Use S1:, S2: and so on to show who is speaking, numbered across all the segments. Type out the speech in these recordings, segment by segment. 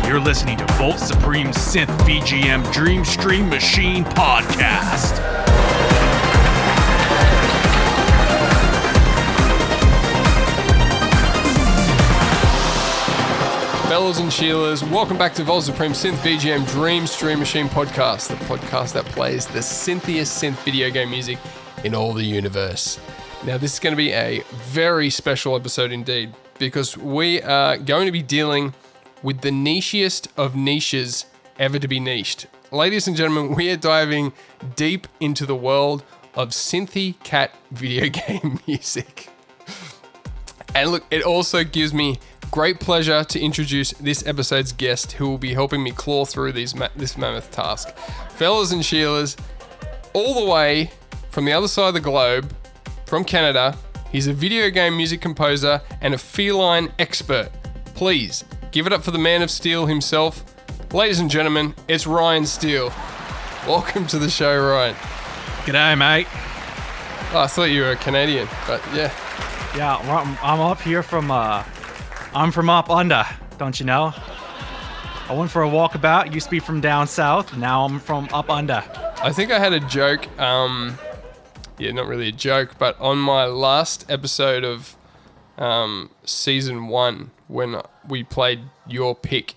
S1: You're listening to Voltz Supreme Synth VGM Dream Stream Machine Podcast.
S2: Fellas and Sheilas, welcome back to Voltz Supreme Synth VGM Dream Stream Machine Podcast, the podcast that plays the synthiest synth video game music in all the universe. Now, this is going to be a very special episode indeed, because we are going to be dealing with the nichiest of niches ever to be niched. Ladies and gentlemen, we are diving deep into the world of Synth Cat video game music. And look, it also gives me great pleasure to introduce this episode's guest who will be helping me claw through this mammoth task. Fellas and Sheilas, all the way from the other side of the globe, from Canada, he's a video game music composer and a feline expert. Please, give it up for the man of steel himself. Ladies and gentlemen, it's Ryan Steele. Welcome to the show, Ryan.
S1: G'day, mate.
S2: Oh, I thought you were a Canadian, but yeah.
S1: Yeah, I'm up here from, I'm from up under, don't you know? I went for a walkabout, used to be from down south, now I'm from up under.
S2: I think I had a joke, yeah, not really a joke, but on my last episode of season 1, when we played your pick,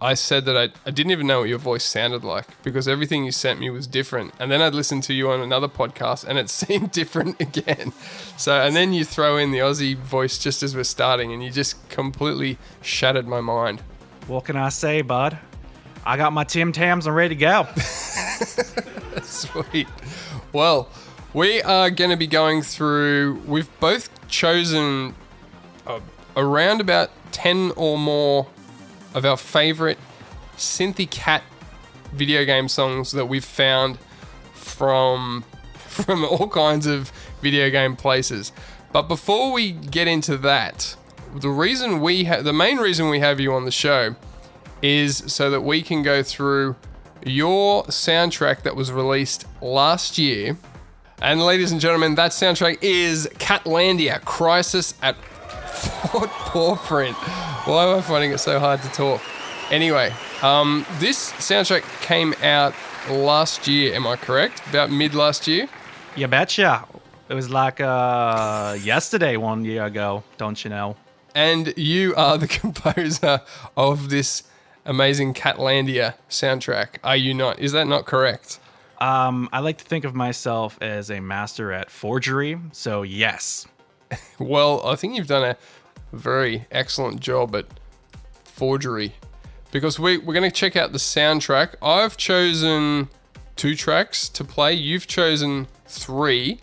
S2: I said that I didn't even know what your voice sounded like because everything you sent me was different. And then I'd listened to you on another podcast and it seemed different again. So, and then you throw in the Aussie voice just as we're starting and you just completely shattered my mind.
S1: What can I say, bud? I got my Tim Tams and ready to go.
S2: Sweet. Well, we are going to be going through, we've both chosen around about 10 or more of our favorite Synth Cat video game songs that we've found from all kinds of video game places. But before we get into that, the main reason we have you on the show is so that we can go through your soundtrack that was released last year. And ladies and gentlemen, that soundtrack is Catlandia, Crisis at Fort Paw Print. Why am I finding it so hard to talk? Anyway, this soundtrack came out last year, am I correct? About mid last year?
S1: You betcha. It was like yesterday, 1 year ago, don't you know?
S2: And you are the composer of this amazing Catlandia soundtrack, are you not? Is that not correct?
S1: I like to think of myself as a master at forgery, so yes.
S2: Well, I think you've done a very excellent job at forgery because we're going to check out the soundtrack. I've chosen 2 tracks to play. You've chosen 3.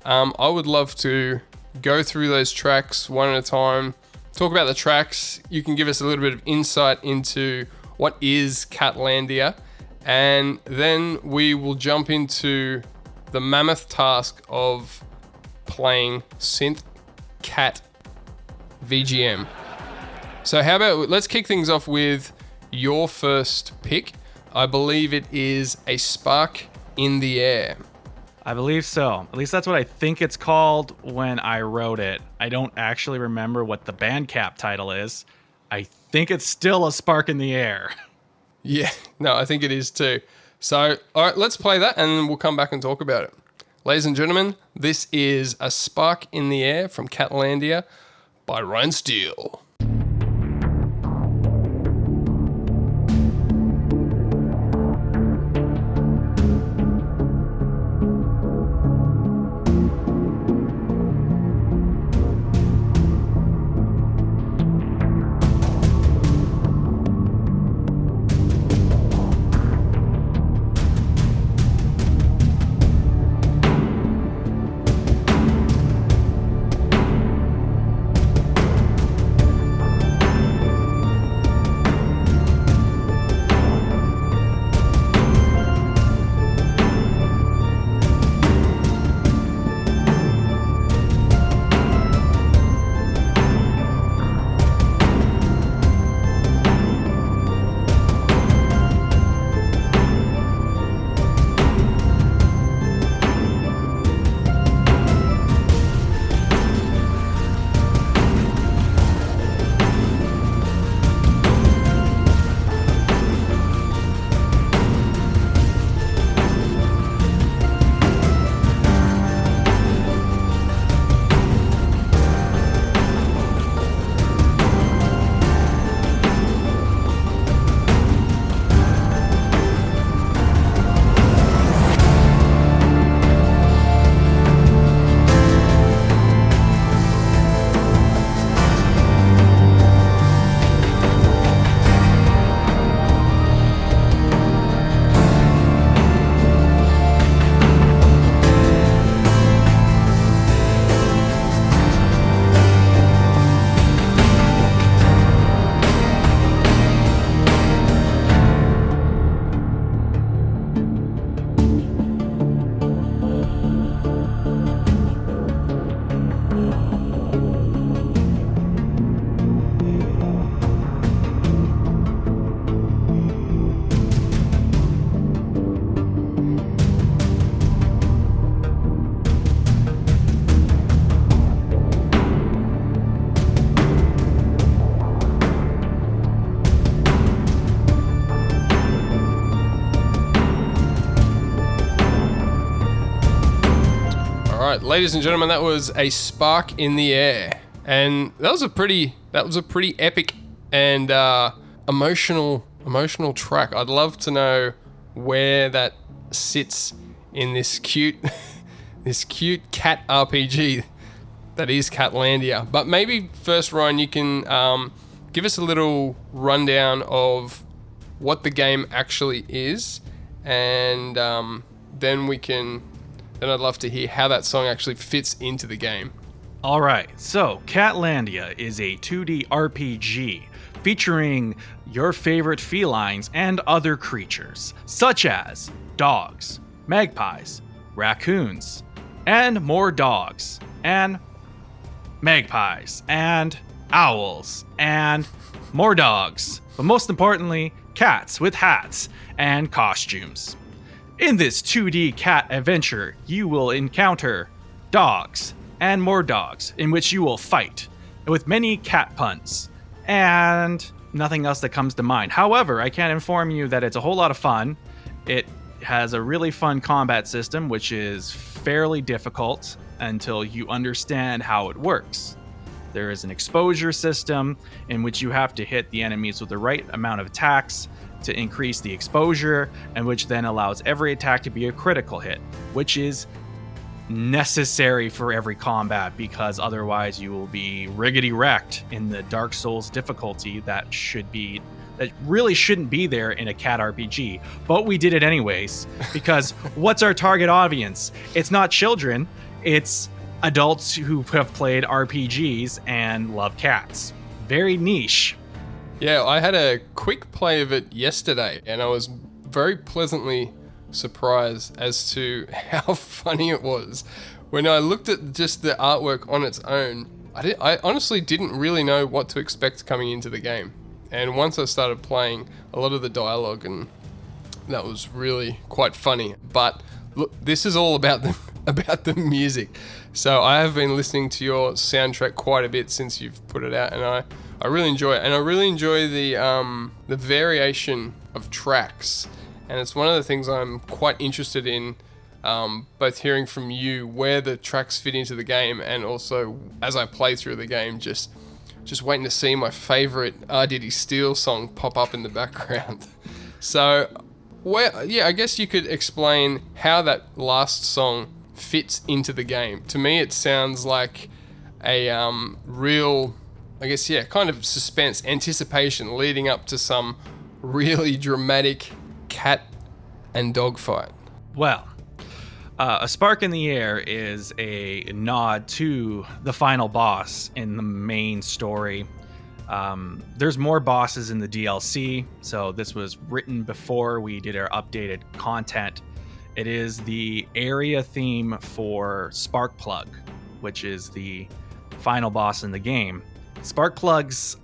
S2: I would love to go through those tracks one at a time, talk about the tracks. You can give us a little bit of insight into what is Catlandia, and then we will jump into the mammoth task of playing Synth Cat VGM. So how about let's kick things off with your first pick. I believe it is A Spark in the Air.
S1: I believe so. At least that's what I think it's called when I wrote it. I don't actually remember what the Bandcamp title is. I think it's still A Spark in the Air.
S2: Yeah, no, I think it is too. So, all right, let's play that and then we'll come back and talk about it. Ladies and gentlemen, this is A Spark in the Air from Catlandia by Ryan Steele. right, ladies and gentlemen, that was A Spark in the Air. And that was a pretty epic and emotional track. I'd love to know where that sits in this cute cat RPG that is Catlandia. But maybe first, Ryan, you can give us a little rundown of what the game actually is, and then I'd love to hear how that song actually fits into the game.
S1: All right, so Catlandia is a 2D RPG featuring your favorite felines and other creatures, such as dogs, magpies, raccoons, and more dogs, and magpies, and owls, and more dogs, but most importantly, cats with hats and costumes. In this 2D cat adventure, you will encounter dogs and more dogs, in which you will fight, with many cat puns, and nothing else that comes to mind. However, I can inform you that it's a whole lot of fun. It has a really fun combat system, which is fairly difficult until you understand how it works. There is an exposure system in which you have to hit the enemies with the right amount of attacks to increase the exposure, and which then allows every attack to be a critical hit, which is necessary for every combat, because otherwise you will be riggedy wrecked in the Dark Souls difficulty that really shouldn't be there in a cat RPG. But we did it anyways, because what's our target audience? It's not children, it's adults who have played RPGs and love cats. Very niche.
S2: Yeah, I had a quick play of it yesterday, and I was very pleasantly surprised as to how funny it was. When I looked at just the artwork on its own, I honestly didn't really know what to expect coming into the game. And once I started playing, a lot of the dialogue, and that was really quite funny. But look, this is all about the music. So I have been listening to your soundtrack quite a bit since you've put it out, and I really enjoy it. And I really enjoy the variation of tracks. And it's one of the things I'm quite interested in, both hearing from you where the tracks fit into the game, and also as I play through the game, just waiting to see my favorite Diddy Steel song pop up in the background. So, I guess you could explain how that last song fits into the game. To me, it sounds like a real, kind of suspense, anticipation leading up to some really dramatic cat and dog fight.
S1: Well, A Spark in the Air is a nod to the final boss in the main story. There's more bosses in the DLC, so this was written before we did our updated content. It is the area theme for Sparkplug, which is the final boss in the game. Sparkplug's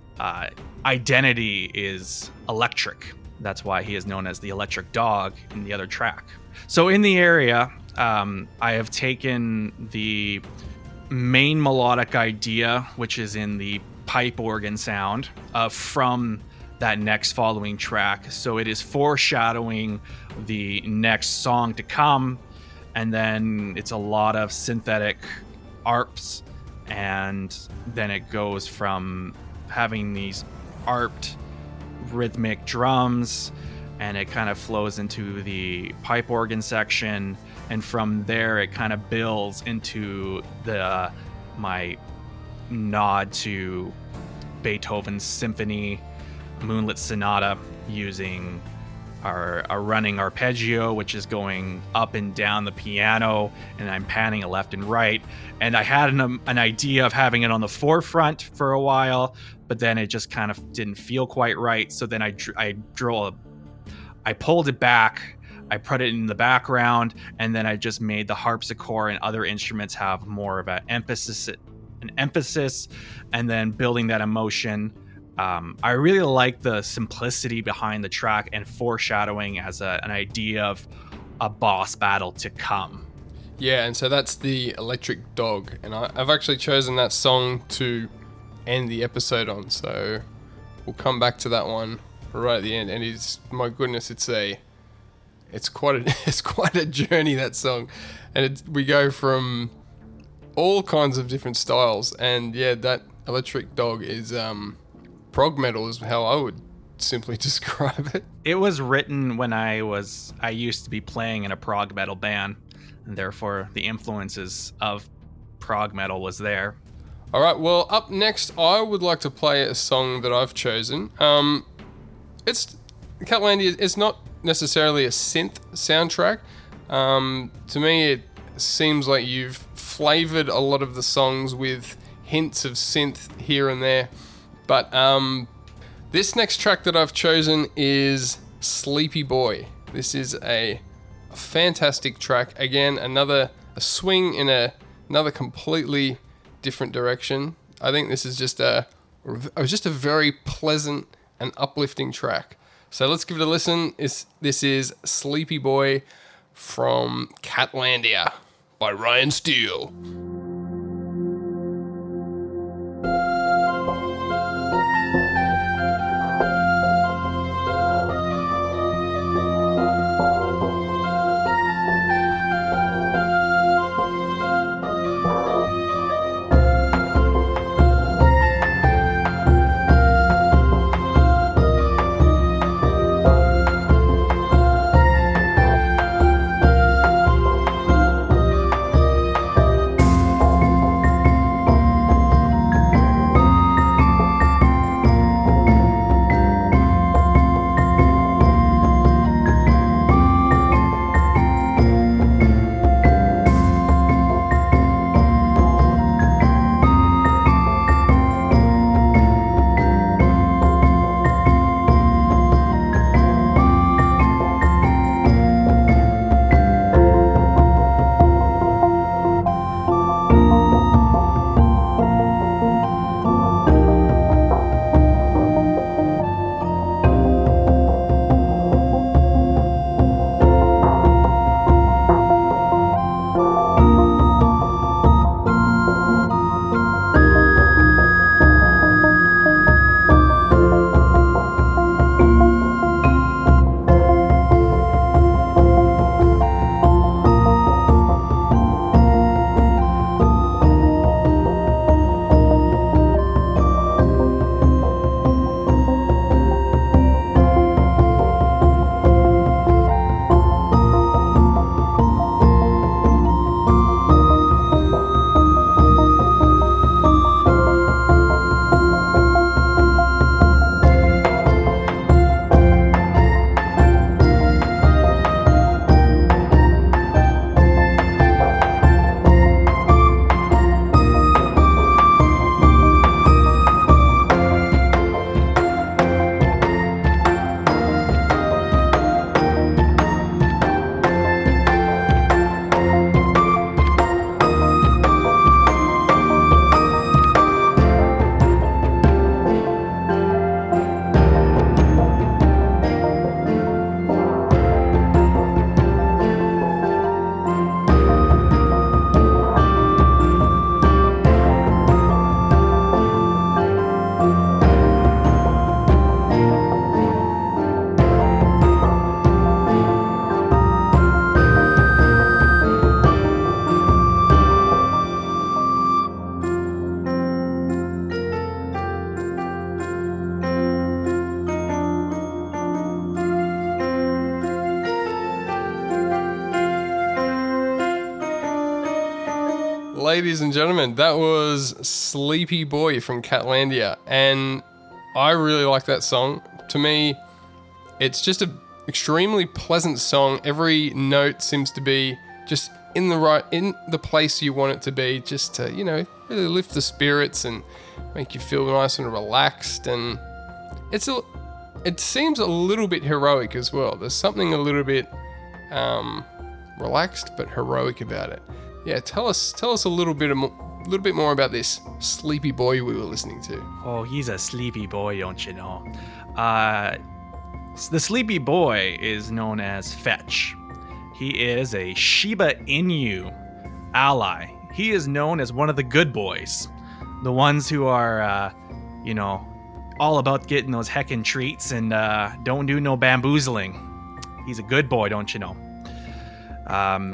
S1: identity is electric. That's why he is known as the electric dog in the other track. So in the area, I have taken the main melodic idea, which is in the pipe organ sound, from that next following track. So it is foreshadowing the next song to come, and then it's a lot of synthetic arps, and then it goes from having these arped rhythmic drums, and it kind of flows into the pipe organ section, and from there it kind of builds into my nod to Beethoven's symphony Moonlit Sonata, using our running arpeggio, which is going up and down the piano, and I'm panning it left and right. And I had an idea of having it on the forefront for a while, but then it just kind of didn't feel quite right. So then I pulled it back, I put it in the background, and then I just made the harpsichord and other instruments have more of an emphasis, and then building that emotion. I really like the simplicity behind the track and foreshadowing as an idea of a boss battle to come.
S2: Yeah, and so that's the electric dog, and I've actually chosen that song to end the episode on, so we'll come back to that one right at the end. And my goodness, it's quite a journey, that song. And we go from all kinds of different styles. And yeah, that Electric Dog is prog metal is how I would simply describe it.
S1: It was written when I used to be playing in a prog metal band, and therefore the influences of prog metal was there.
S2: All right, well, up next, I would like to play a song that I've chosen. It's Catlandia. It's not necessarily a synth soundtrack. To me, it seems like you've flavored a lot of the songs with hints of synth here and there. But this next track that I've chosen is Sleepy Boy. This is a fantastic track. Again, a swing in another completely different direction. I think this is just a very pleasant and uplifting track. So let's give it a listen. This is Sleepy Boy from Catlandia by Ryan Steele. Ladies and gentlemen, that was Sleepy Boy from Catlandia, and I really like that song. To me, it's just an extremely pleasant song. Every note seems to be just in the place you want it to be, just to, really lift the spirits and make you feel nice and relaxed. And it seems a little bit heroic as well. There's something a little bit relaxed but heroic about it. Yeah, tell us a little bit more about this Sleepy Boy we were listening to.
S1: Oh, he's a sleepy boy, don't you know? The Sleepy Boy is known as Fetch. He is a Shiba Inu ally. He is known as one of the good boys, the ones who are, all about getting those heckin' treats and don't do no bamboozling. He's a good boy, don't you know?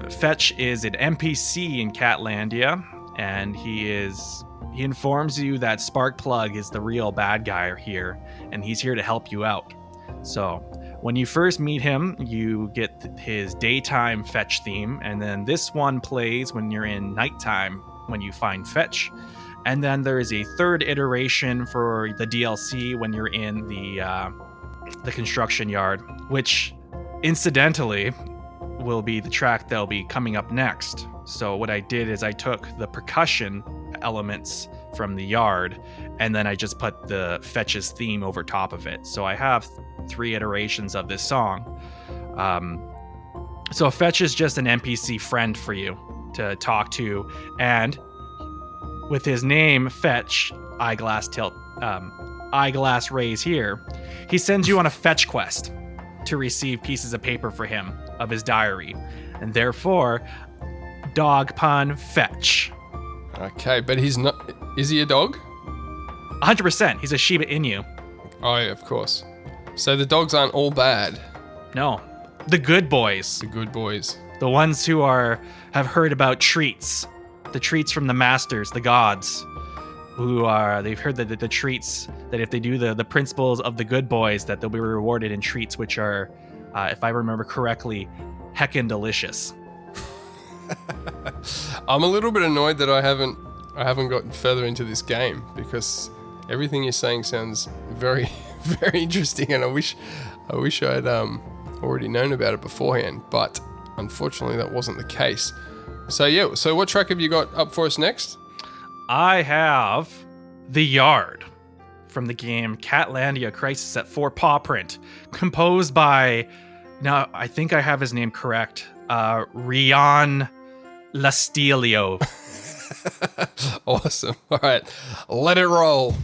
S1: Fetch is an NPC in Catlandia, and he informs you that Sparkplug is the real bad guy here, and he's here to help you out. So when you first meet him, you get his daytime fetch theme, and then this one plays when you're in nighttime when you find fetch. And then there is a third iteration for the DLC when you're in the construction yard, which incidentally will be the track that'll be coming up next. So what I did is I took the percussion elements from the yard, and then I just put the fetch's theme over top of it. So I have 3 iterations of this song. So fetch is just an NPC friend for you to talk to, and with his name Fetch, eyeglass raise here, he sends you on a fetch quest to receive pieces of paper for him of his diary, and therefore dog pun fetch.
S2: Okay, but he's not. Is he a dog?
S1: 100%. He's a Shiba Inu.
S2: Oh, yeah, of course. So the dogs aren't all bad.
S1: No, the good boys.
S2: The good boys.
S1: The ones who have heard about treats. The treats from the masters, the gods, they've heard that the treats, that if they do the principles of the good boys, that they'll be rewarded in treats which are, if I remember correctly, heckin' delicious.
S2: I'm a little bit annoyed that I haven't gotten further into this game, because everything you're saying sounds very, very interesting, and I wish I'd already known about it beforehand, but unfortunately that wasn't the case. So what track have you got up for us next?
S1: I have The Yard from the game Catlandia Crisis at Fort Paw Print, composed by, now I think I have his name correct, Rian Lastilio.
S2: Awesome. All right, let it roll.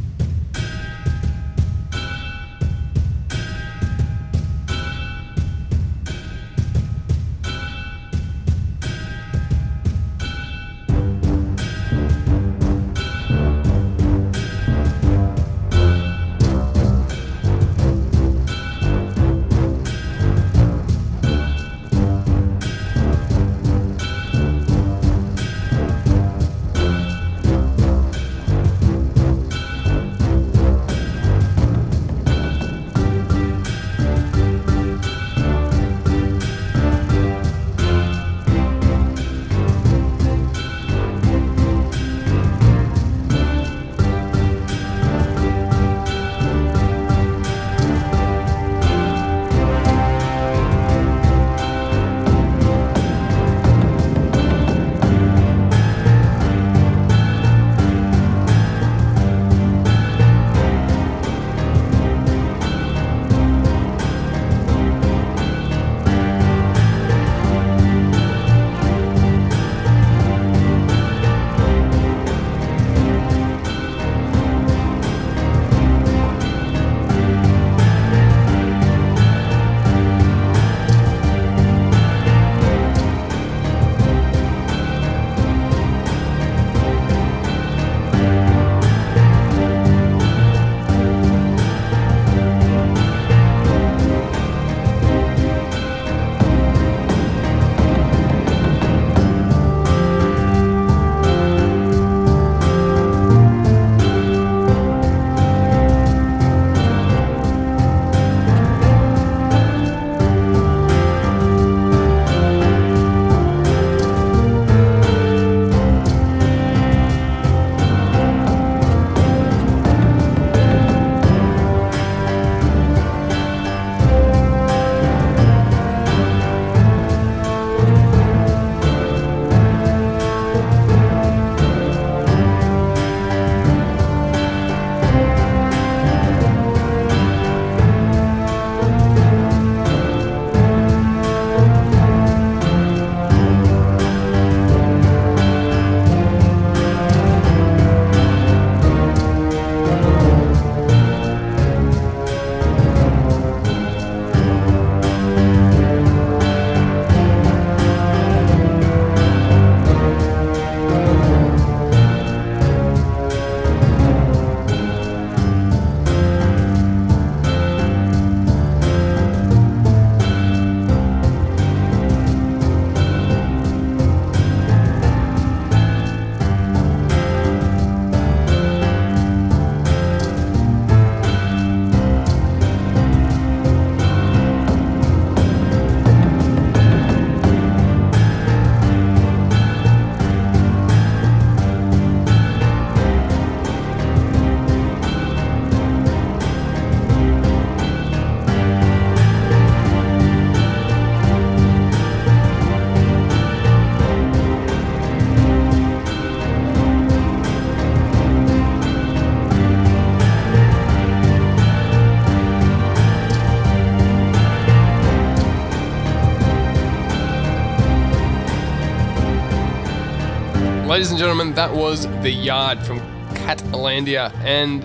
S2: Ladies and gentlemen, that was The Yard from Catlandia, and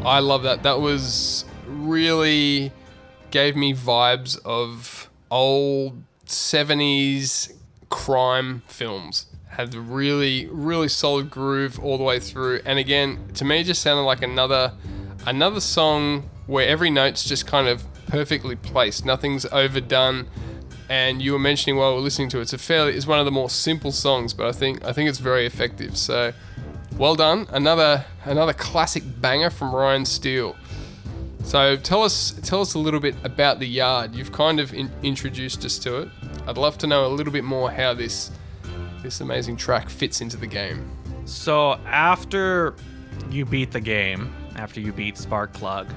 S2: I love that. That was really gave me vibes of old 70s crime films. Had the really, really solid groove all the way through. And again, to me, it just sounded like another song where every note's just kind of perfectly placed. Nothing's overdone. And you were mentioning while we were listening to it, it's one of the more simple songs, but I think it's very effective. So, well done. Another classic banger from Ryan Steele. So tell us a little bit about The Yard. You've kind of introduced us to it. I'd love to know a little bit more how this amazing track fits into the game.
S1: So after you beat the game, after you beat Sparkplug,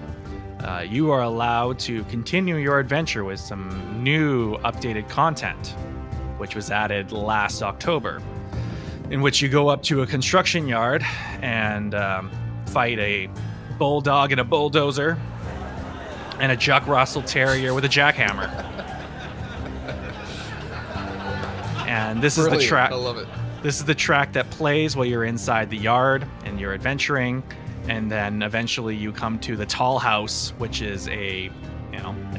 S1: you are allowed to continue your adventure with some new updated content, which was added last October, in which you go up to a construction yard and fight a bulldog and a bulldozer and a Jack Russell Terrier with a jackhammer. And this
S2: Brilliant.
S1: is the track.
S2: I love it.
S1: This is the track that plays while you're inside the yard and you're adventuring, and then eventually you come to the Tall House, which is a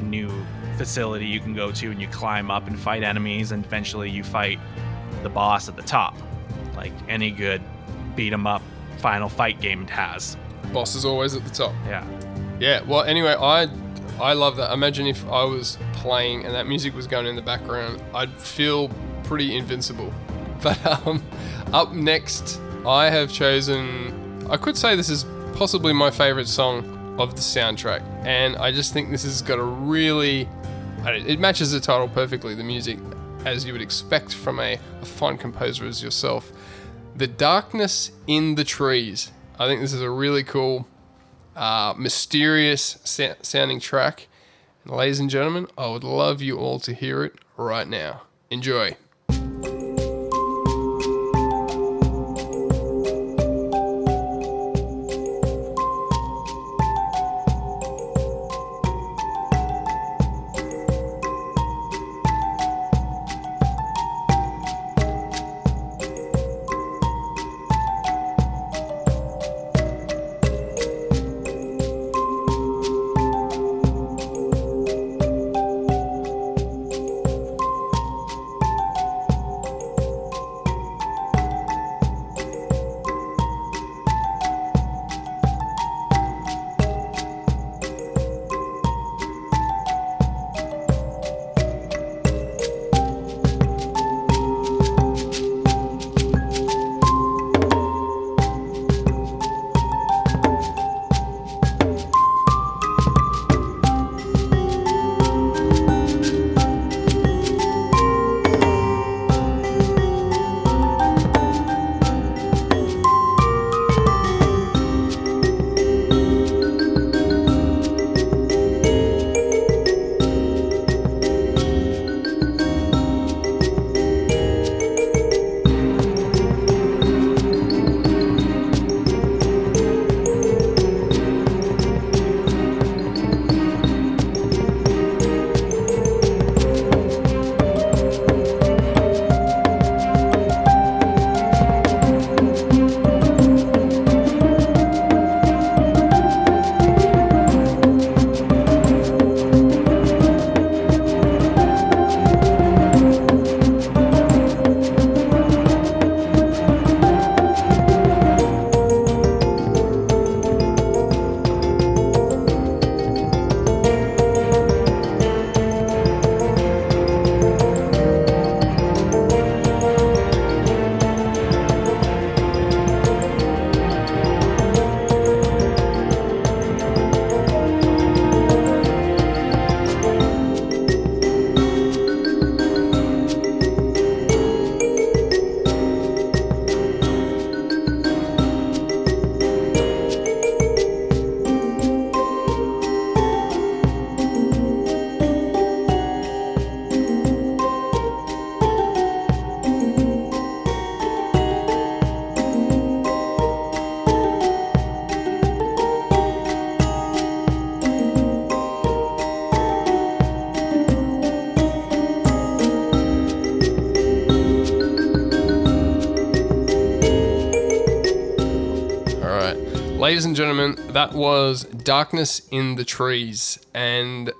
S1: new facility you can go to, and you climb up and fight enemies, and eventually you fight the boss at the top, like any good beat 'em up final fight game has.
S2: Boss is always at the top.
S1: Yeah.
S2: Yeah. Well, anyway, I love that. Imagine if I was playing and that music was going in the background, I'd feel pretty invincible. But up next, I have chosen, I could say this is possibly my favorite song of the soundtrack, and I just think this has got it matches the title perfectly, the music, as you would expect from a fine composer as yourself. The Darkness in the Trees. I think this is a really cool, mysterious sounding track. And ladies and gentlemen, I would love you all to hear it right now. Enjoy. Ladies and gentlemen, that was Darkness in the Trees, and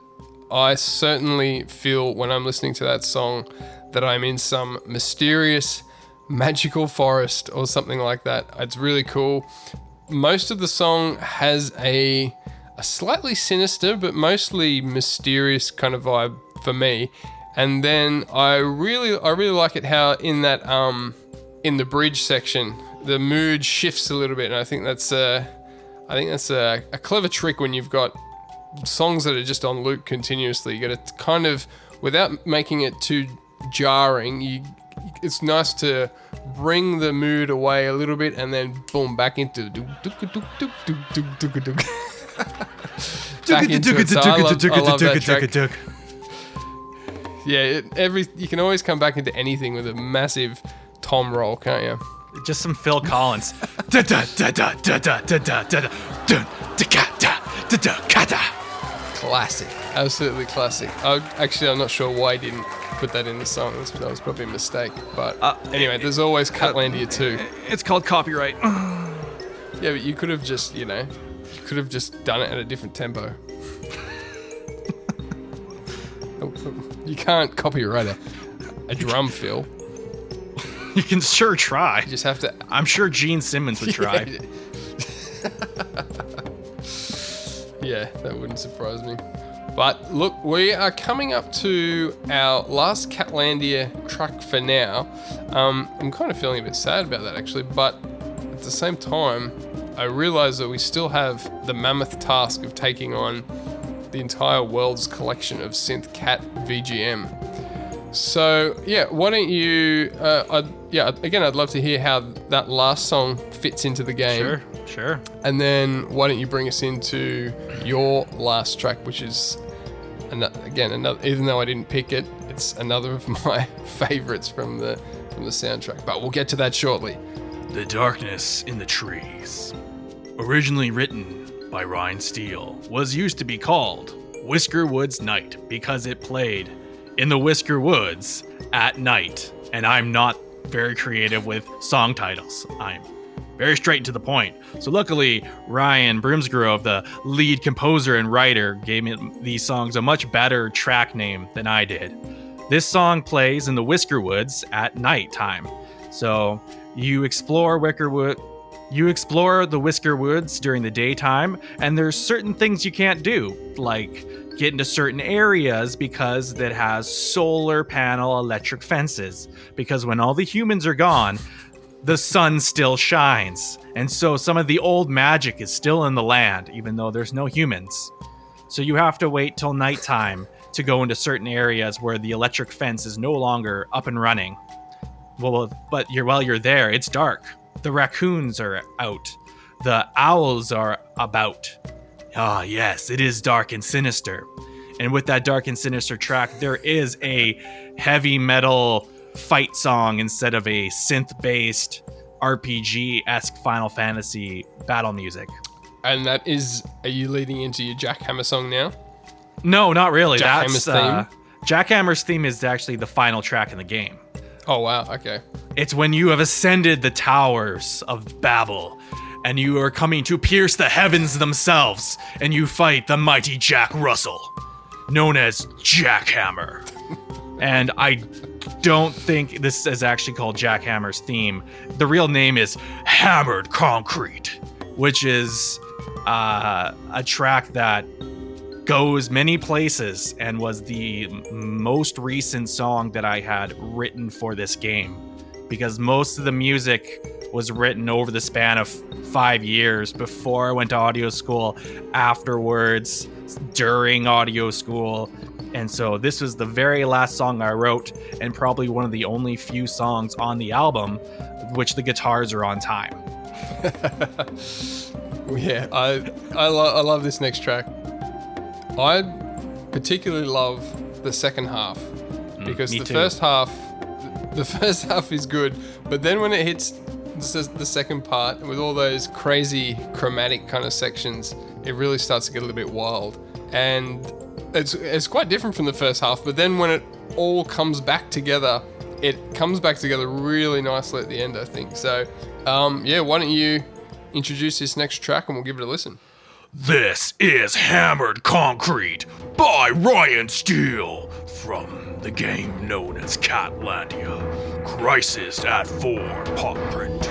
S2: I certainly feel when I'm listening to that song that I'm in some mysterious, magical forest or something like that. It's really cool. Most of the song has a slightly sinister but mostly mysterious kind of vibe for me. And then I really like it how in that in the bridge section the mood shifts a little bit, and I think that's a clever trick when you've got songs that are just on loop continuously. You got to kind of, without making it too jarring, it's nice to bring the mood away a little bit and then boom, back into back into it. So I love that track. Yeah, you can always come back into anything with a massive tom roll, can't you?
S1: Just some Phil Collins.
S2: Classic, absolutely classic. I'm not sure why I didn't put that in the song. That was probably a mistake. But anyway, there's always Catlandia too.
S1: It's called copyright.
S2: Yeah, but you could have just, done it at a different tempo. You can't copyright a drum fill.
S1: You can sure try.
S2: You just have to.
S1: I'm sure Gene Simmons would try.
S2: Yeah, that wouldn't surprise me. But look, we are coming up to our last Catlandia track for now. I'm kind of feeling a bit sad about that actually, but at the same time, I realise that we still have the mammoth task of taking on the entire world's collection of Synth Cat VGM. So yeah, why don't you? I'd love to hear how that last song fits into the game.
S1: Sure.
S2: And then why don't you bring us into your last track, which is another. Even though I didn't pick it, it's another of my favorites from the soundtrack. But we'll get to that shortly.
S1: The Darkness in the Trees, originally written by Ryan Steele, was used to be called Whisker Woods Night because it played in the Whisker Woods at night. And I'm not very creative with song titles. I'm very straight to the point. So luckily, Ryan Broomsgrove, the lead composer and writer, gave me these songs a much better track name than I did. This song plays in the Whisker Woods at night time. So you explore the Whisker Woods during the daytime, and there's certain things you can't do, like get into certain areas because it has solar panel electric fences. Because when all the humans are gone, the sun still shines. And so some of the old magic is still in the land, even though there's no humans. So you have to wait till nighttime to go into certain areas where the electric fence is no longer up and running. Well, but while you're there, it's dark. The raccoons are out. The owls are about. Ah, yes, it is dark and sinister. And with that dark and sinister track, there is a heavy metal fight song instead of a synth-based RPG-esque Final Fantasy battle music.
S2: And that is, are you leading into your Jackhammer song now?
S1: No, not really.
S2: Jackhammer's theme?
S1: Jackhammer's theme is actually the final track in the game.
S2: Oh, wow, okay.
S1: It's when you have ascended the towers of Babel, and you are coming to pierce the heavens themselves, and you fight the mighty Jack Russell, known as Jackhammer. And I don't think this is actually called Jackhammer's theme. The real name is Hammered Concrete, which is a track that goes many places and was the most recent song that I had written for this game, because most of the music was written over the span of 5 years before I went to audio school, afterwards, during audio school. And so this was the very last song I wrote, and probably one of the only few songs on the album which the guitars are on time.
S2: Yeah, I love this next track. I particularly love the second half, because the first half is good, but then when it hits the second part with all those crazy chromatic kind of sections, it really starts to get a little bit wild. And it's quite different from the first half, but then when it all comes back together, it comes back together really nicely at the end, I think. So, why don't you introduce this next track and we'll give it a listen.
S1: This is Hammered Concrete by Ryan Steele from the game known as Catlandia. Crisis at Fort Paw Print.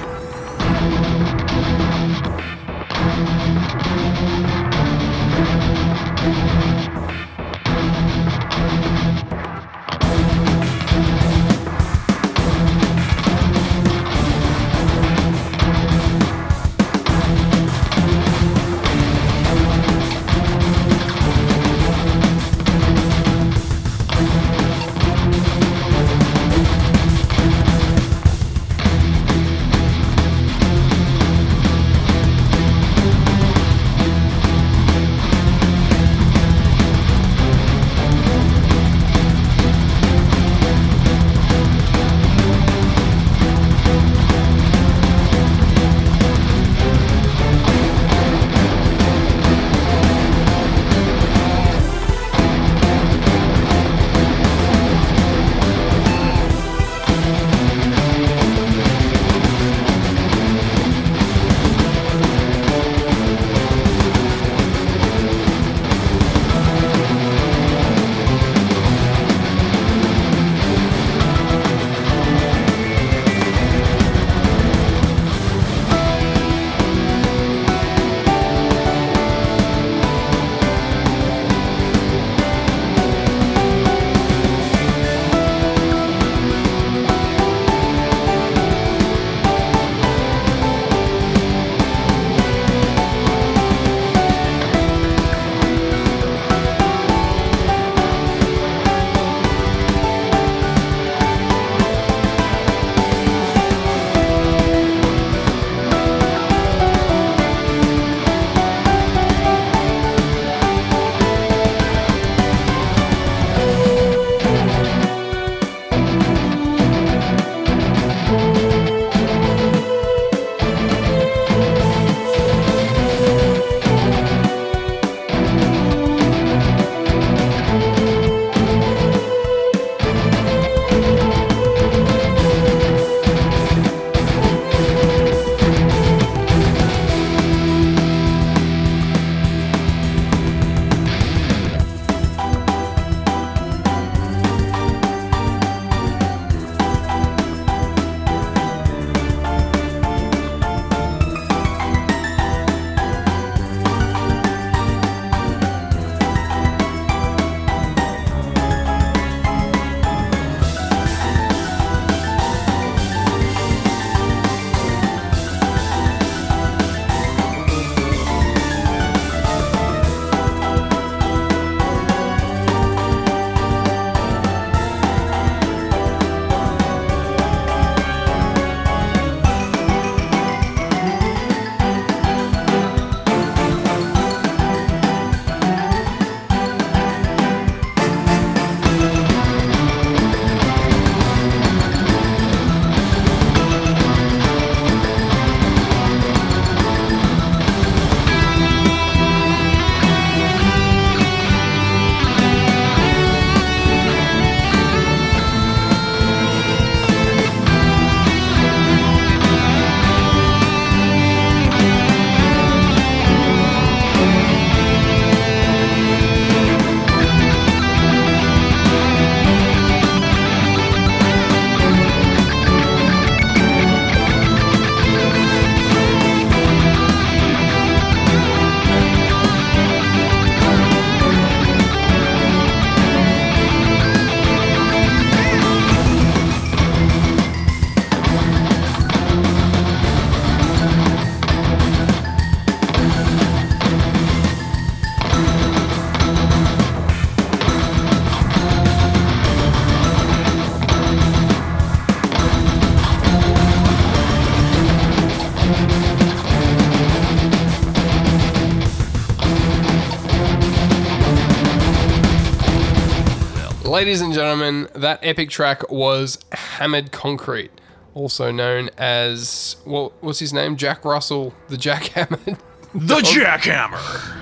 S2: Ladies and gentlemen, that epic track was Hammered Concrete, also known as, what's his name? Jack Russell, the Jackhammer.
S1: The Jackhammer!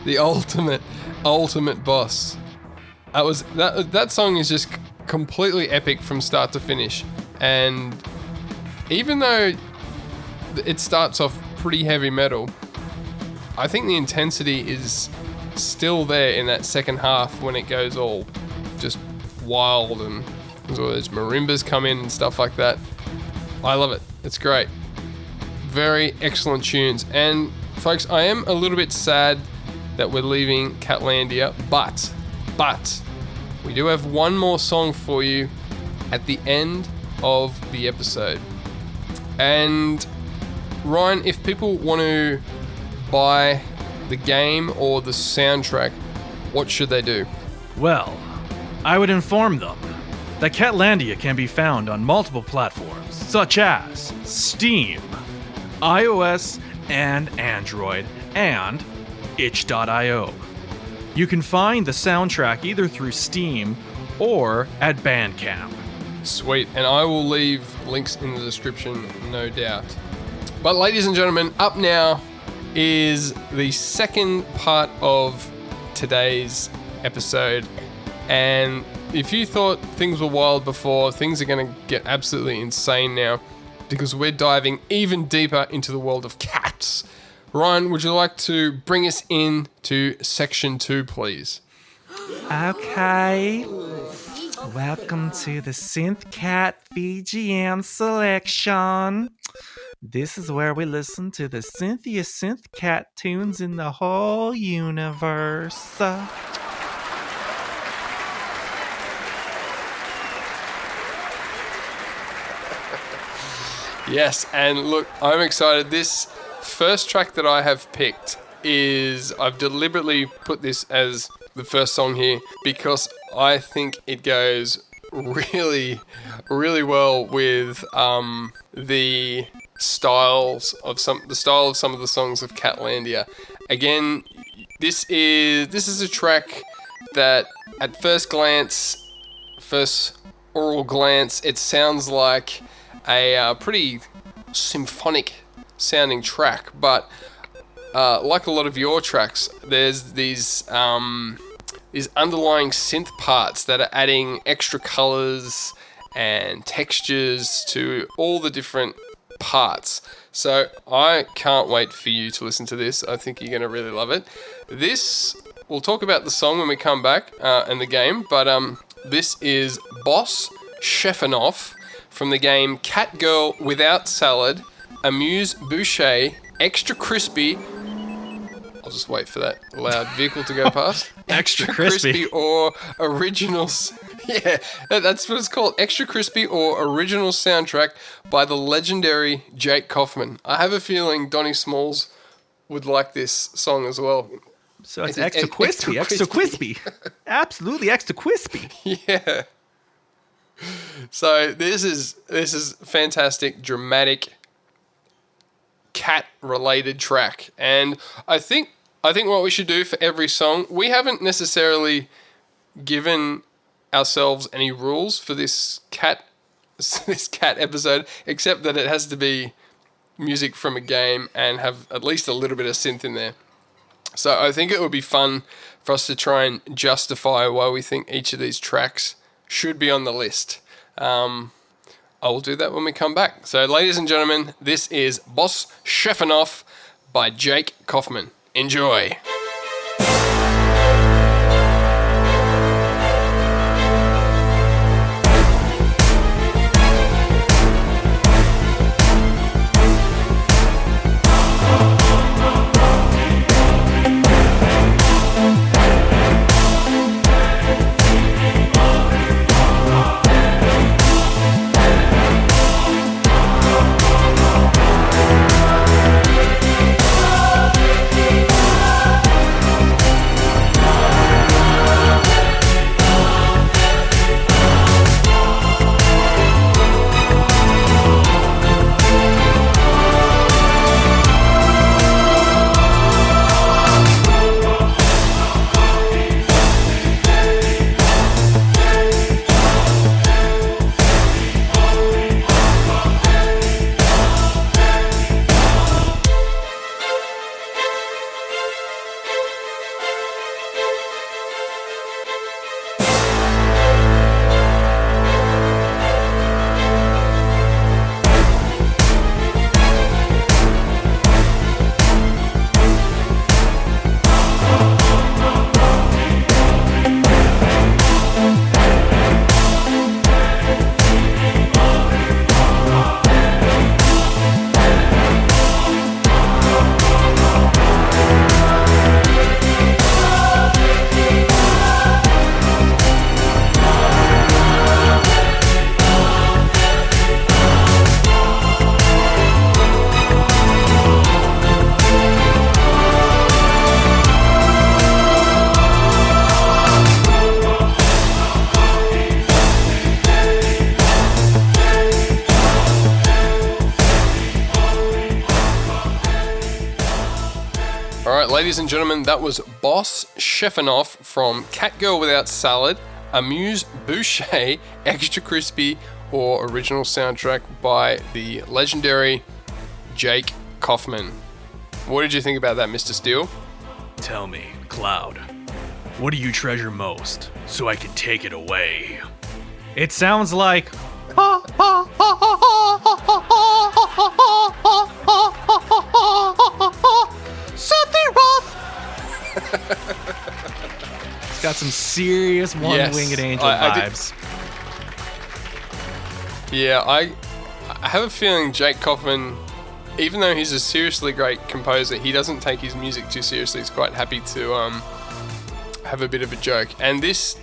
S2: The ultimate boss. That song is just completely epic from start to finish. And even though it starts off pretty heavy metal. I think the intensity is still there in that second half when it goes all just wild and all those marimbas come in and stuff like that. I love it. It's great. Very excellent tunes. And folks, I am a little bit sad that we're leaving Catlandia, but we do have one more song for you at the end of the episode. And Ryan, if people want to buy the game or the soundtrack, what should they do?
S1: Well, I would inform them that Catlandia can be found on multiple platforms such as Steam, iOS and Android, and itch.io. You can find the soundtrack either through Steam or at Bandcamp.
S2: Sweet, and I will leave links in the description, no doubt. But ladies and gentlemen, up now is the second part of today's episode. And if you thought things were wild before, things are going to get absolutely insane now, because we're diving even deeper into the world of cats. Ryan, would you like to bring us in to section 2, please?
S1: Okay. Welcome to the Synth Cat VGM Selection. This is where we listen to the synthiest synth cat tunes in the whole universe.
S2: Yes, and look, I'm excited. This first track that I have picked I've deliberately put this as the first song here because I think it goes really, really well with the style of some of the songs of Catlandia. Again, this is a track that at first oral glance, it sounds like a pretty symphonic sounding track, but like a lot of your tracks, there's these underlying synth parts that are adding extra colors and textures to all the different parts. So I can't wait for you to listen to this. I think you're going to really love it. We'll talk about the song when we come back and the game, but this is Boss Chefinoff from the game Cat Girl Without Salad, Amuse-Bouche, Extra Crispy. I'll just wait for that loud vehicle to go past.
S1: Extra crispy
S2: or original. Yeah, that's what it's called. Extra Crispy or original soundtrack by the legendary Jake Kaufman. I have a feeling Donnie Smalls would like this song as well.
S1: So it's extra crispy, extra crispy. Absolutely extra crispy.
S2: Yeah. So this is fantastic, dramatic, cat-related track, and I think what we should do for every song, we haven't necessarily given ourselves any rules for this cat episode, except that it has to be music from a game and have at least a little bit of synth in there. So I think it would be fun for us to try and justify why we think each of these tracks should be on the list. I will do that when we come back. So ladies and gentlemen, this is Boss Chefinoff by Jake Kaufman. Enjoy. All right, ladies and gentlemen, that was Boss Chefinoff from Cat Girl Without Salad, Amuse-Bouche, Extra Crispy, or original soundtrack by the legendary Jake Kaufman. What did you think about that, Mr. Steele?
S1: Tell me, Cloud, what do you treasure most so I can take it away? It sounds like... It's got some serious One-Winged Angel vibes.
S2: I have a feeling Jake Kaufman, even though he's a seriously great composer, he doesn't take his music too seriously. He's quite happy to have a bit of a joke. And this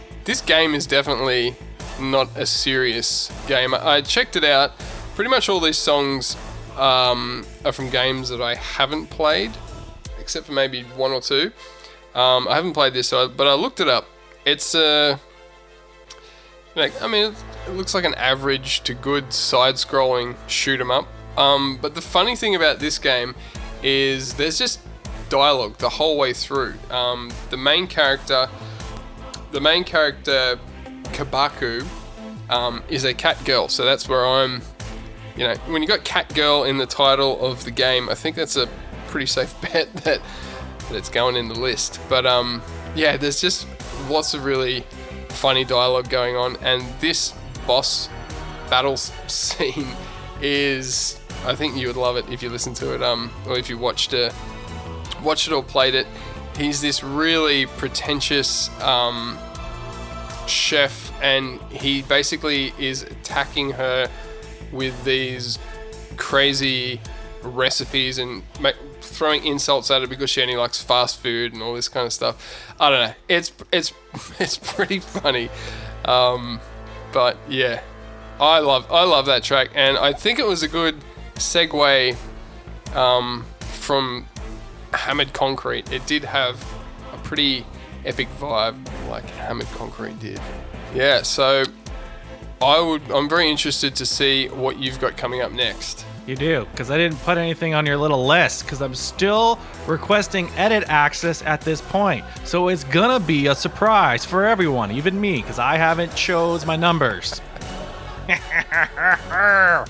S2: game is definitely not a serious game. I checked it out. Pretty much all these songs are from games that I haven't played, except for maybe one or two. I haven't played this, but I looked it up. It's it looks like an average to good side-scrolling shoot 'em up. But the funny thing about this game is there's just dialogue the whole way through. The main character, Kabaku, is a cat girl. So that's where I'm. When you got cat girl in the title of the game, I think that's a pretty safe bet that it's going in the list. But there's just lots of really funny dialogue going on, and this boss battle scene is, I think you would love it if you listen to it, or if you watched it or played it. He's this really pretentious chef, and he basically is attacking her with these crazy recipes and throwing insults at her because she only likes fast food and all this kind of stuff. I don't know. It's pretty funny. But yeah, I love that track, and I think it was a good segue from Hammered Concrete. It did have a pretty epic vibe like Hammered Concrete did. Yeah, so I'm very interested to see what you've got coming up next.
S1: You do, because I didn't put anything on your little list, because I'm still requesting edit access at this point. So it's gonna be a surprise for everyone, even me, because I haven't chose my numbers. There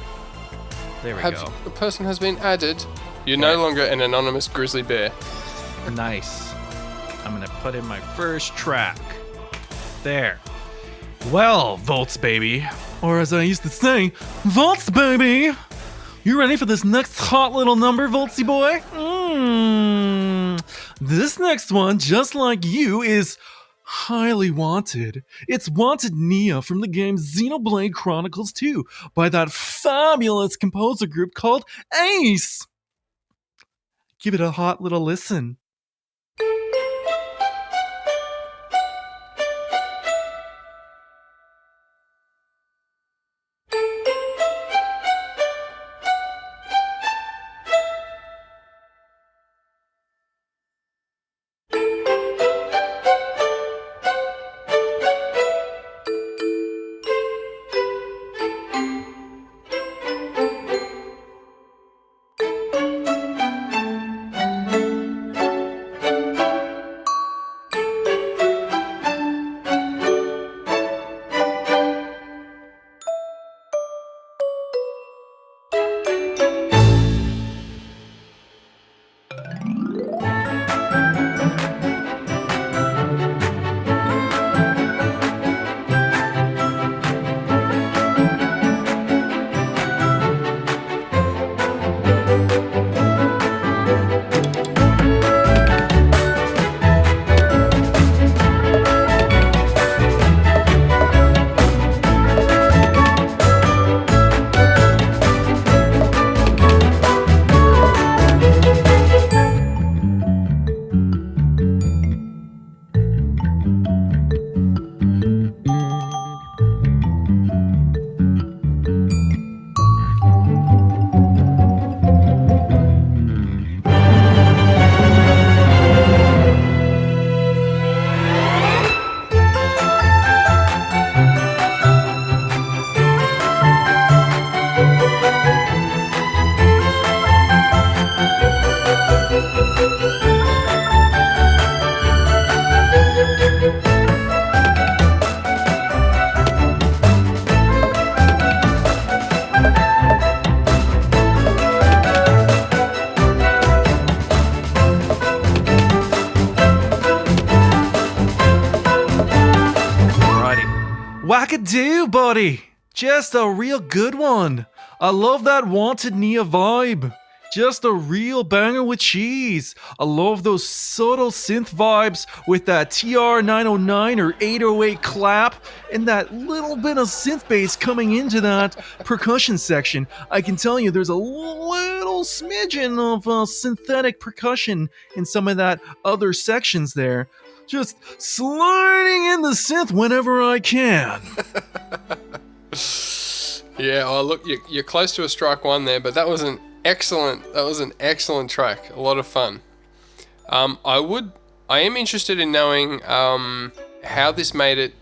S1: we go.
S2: A person has been added. You're no longer an anonymous grizzly bear.
S1: Nice. I'm gonna put in my first track. There. Well, Voltz baby, or as I used to say, Voltz baby. You ready for this next hot little number, Voltsy boy? This next one, just like you, is highly wanted. It's Wanted Nia from the game Xenoblade Chronicles 2 by that fabulous composer group called Ace. Give it a hot little listen.
S3: Wackadoo, buddy. Just a real good one. I love that Wanted Nia vibe. Just a real banger with cheese. I love those subtle synth vibes with that TR-909 or 808 clap and that little bit of synth bass coming into that percussion section. I can tell you there's a little smidgen of synthetic percussion in some of that other sections there. Just sliding in the synth whenever I can.
S2: Yeah, oh look, you're close to a strike one there, but that was an excellent track. A lot of fun. I am interested in knowing how this made it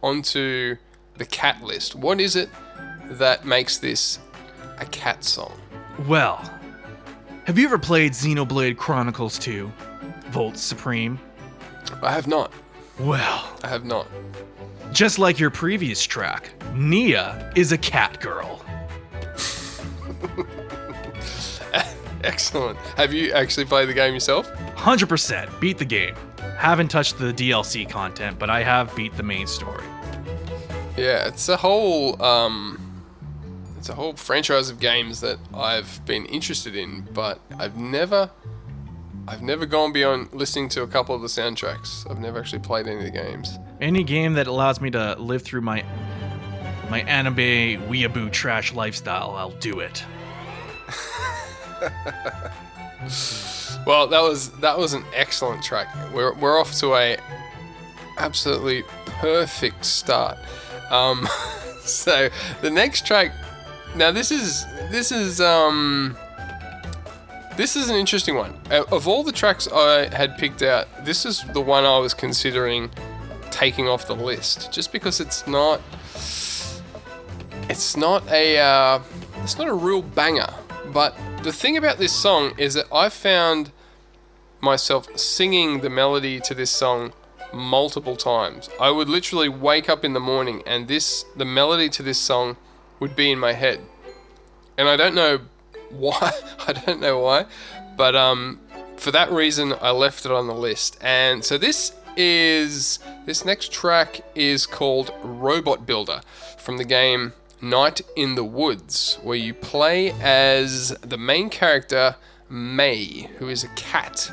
S2: onto the cat list. What is it that makes this a cat song?
S3: Well, have you ever played Xenoblade Chronicles 2, Voltz Supreme?
S2: I have not.
S3: Well,
S2: I have not.
S3: Just like your previous track, Nia is a cat girl.
S2: Excellent. Have you actually played the game yourself?
S3: 100% beat the game. Haven't touched the DLC content, but I have beat the main story.
S2: Yeah, it's a whole franchise of games that I've been interested in, but I've never gone beyond listening to a couple of the soundtracks. I've never actually played any of the games.
S3: Any game that allows me to live through my anime weeaboo trash lifestyle, I'll do it.
S2: Well, that was an excellent track. We're off to a absolutely perfect start. So the next track. Now this is an interesting one. Of all the tracks I had picked out, this is the one I was considering taking off the list, just because it's not a real banger. But the thing about this song is that I found myself singing the melody to this song multiple times. I would literally wake up in the morning and the melody to this song would be in my head. And I don't know why, but for that reason I left it on the list. And so this next track is called Robot Builder from the game Night in the Woods, where you play as the main character, May, who is a cat.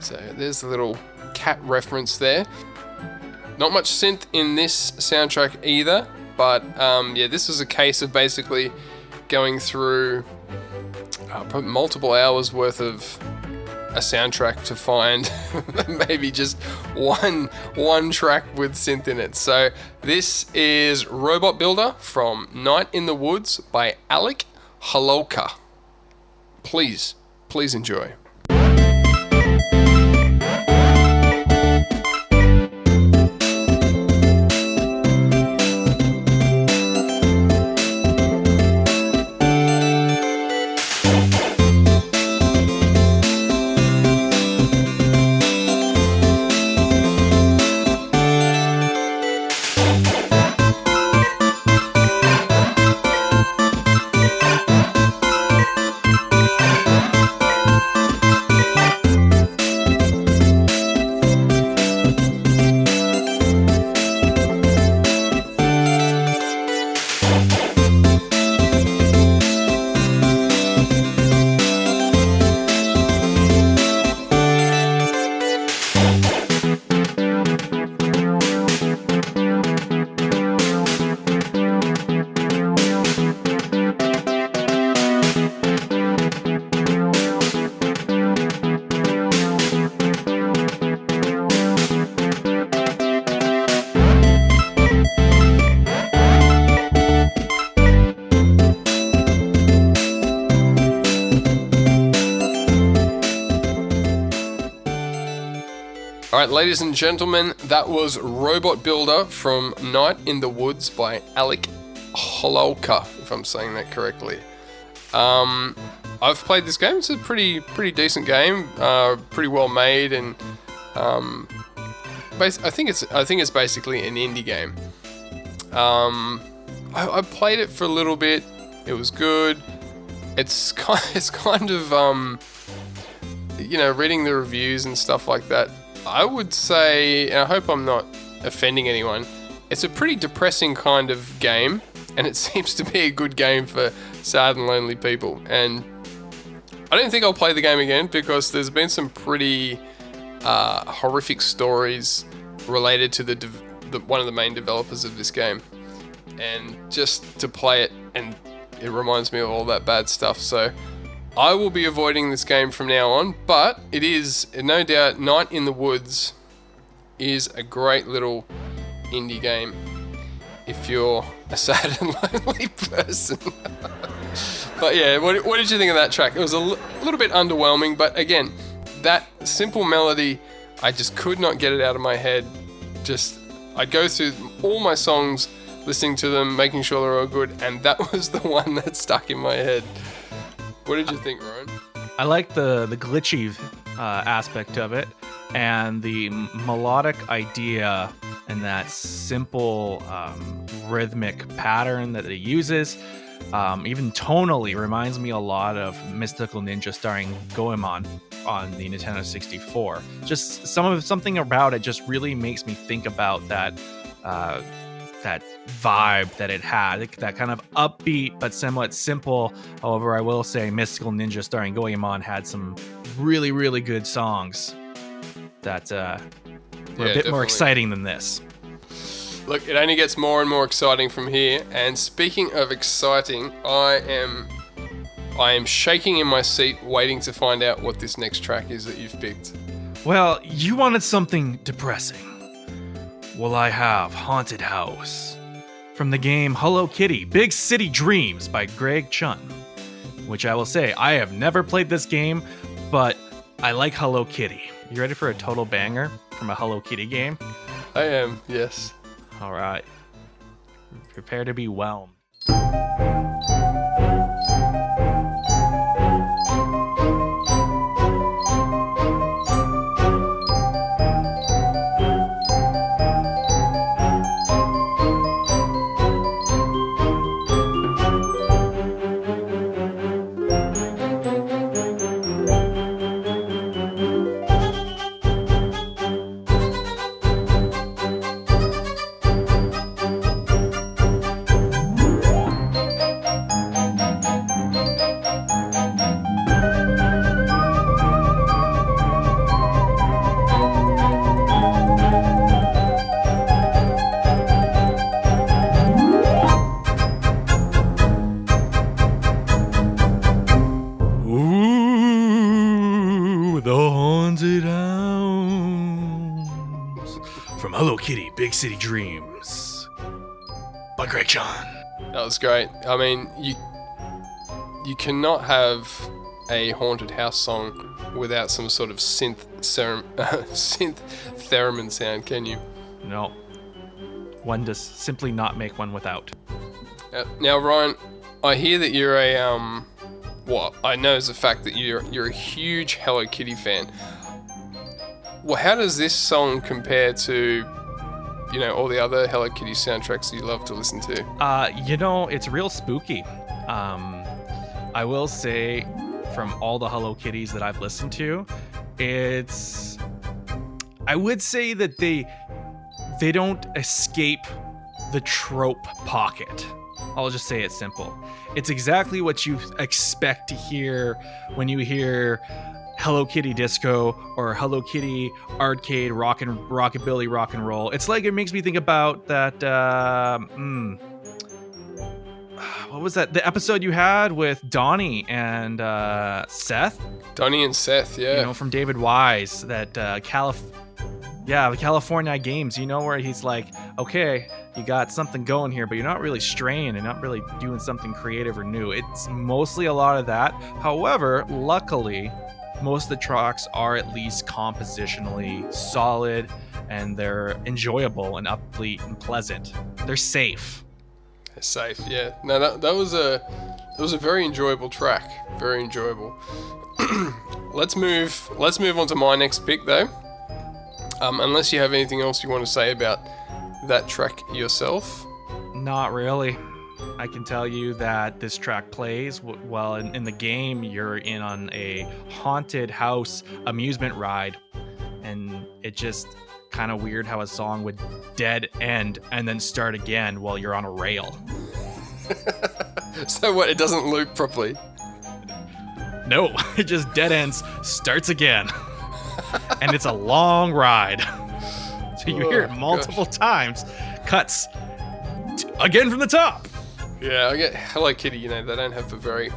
S2: So there's a little cat reference there. Not much synth in this soundtrack either, but this was a case of basically going through probably multiple hours worth of a soundtrack to find maybe just one track with synth in it. So this is Robot Builder from Night in the Woods by Alec, Holowka. Please enjoy. Alright, ladies and gentlemen, that was Robot Builder from Night in the Woods by Alec, Holowka, if I'm saying that correctly. I've played this game. It's a pretty decent game, pretty well made, and I think it's basically an indie game. I played it for a little bit. It was good. It's kind of reading the reviews and stuff like that. I would say, and I hope I'm not offending anyone, it's a pretty depressing kind of game, and it seems to be a good game for sad and lonely people. And I don't think I'll play the game again because there's been some pretty horrific stories related to the one of the main developers of this game, and just to play it, and it reminds me of all that bad stuff. So I will be avoiding this game from now on, but it is no doubt Night in the Woods is a great little indie game if you're a sad and lonely person. But yeah, what did you think of that track? It was a little bit underwhelming, but again, that simple melody, I just could not get it out of my head. I'd go through all my songs, listening to them, making sure they're all good, and that was the one that stuck in my head. What did you think, Ryan?
S1: I like the glitchy aspect of it, and the melodic idea and that simple rhythmic pattern that it uses. Even tonally reminds me a lot of Mystical Ninja starring Goemon on the Nintendo 64. Just something about it just really makes me think about that vibe that it had, that kind of upbeat but somewhat simple. However, I will say Mystical Ninja starring Goemon had some really, really good songs that were a bit
S2: definitely
S1: more exciting than this.
S2: Look, it only gets more and more exciting from here. And speaking of exciting, I am shaking in my seat waiting to find out what this next track is that you've picked.
S3: Well, you wanted something depressing. Well, I have Haunted House from the game Hello Kitty Big City Dreams by Greg Chun, which I will say, I have never played this game, but I like Hello Kitty. You ready for a total banger from a Hello Kitty game?
S2: I am, yes.
S1: All right. Prepare to be whelmed.
S3: Hello Kitty Big City Dreams by Greg Chun.
S2: That was great. I mean, you cannot have a haunted house song without some sort of synth theremin sound, can you?
S1: No. One does simply not make one without.
S2: Now, Ryan, I hear that you're I know is the fact that you're a huge Hello Kitty fan. Well, how does this song compare to, all the other Hello Kitty soundtracks you love to listen to?
S1: It's real spooky. I will say, from all the Hello Kitties that I've listened to, I would say that they don't escape the trope pocket. I'll just say it simple. It's exactly what you expect to hear when you hear Hello Kitty Disco or Hello Kitty Arcade Rockabilly Rock and Roll. It's like it makes me think about that. What was that? The episode you had with Donnie and Seth.
S2: Donnie and Seth, yeah.
S1: From David Wise, that the California Games. Where he's like, okay, you got something going here, but you're not really straying and not really doing something creative or new. It's mostly a lot of that. However, luckily, most of the tracks are at least compositionally solid, and they're enjoyable and upbeat and pleasant. They're safe.
S2: They're safe, yeah. No, that was a very enjoyable track. Very enjoyable. Let's move on to my next pick, though. Unless you have anything else you want to say about that track yourself.
S1: Not really. I can tell you that this track plays well in the game. You're in on a haunted house amusement ride, and it just kind of weird how a song would dead end and then start again while you're on a rail.
S2: So what? It doesn't loop properly.
S1: No, it just dead ends, starts again. And it's a long ride. So you hear it multiple times, cuts again from the top.
S2: Yeah, I get Hello Kitty, you know, they don't have a very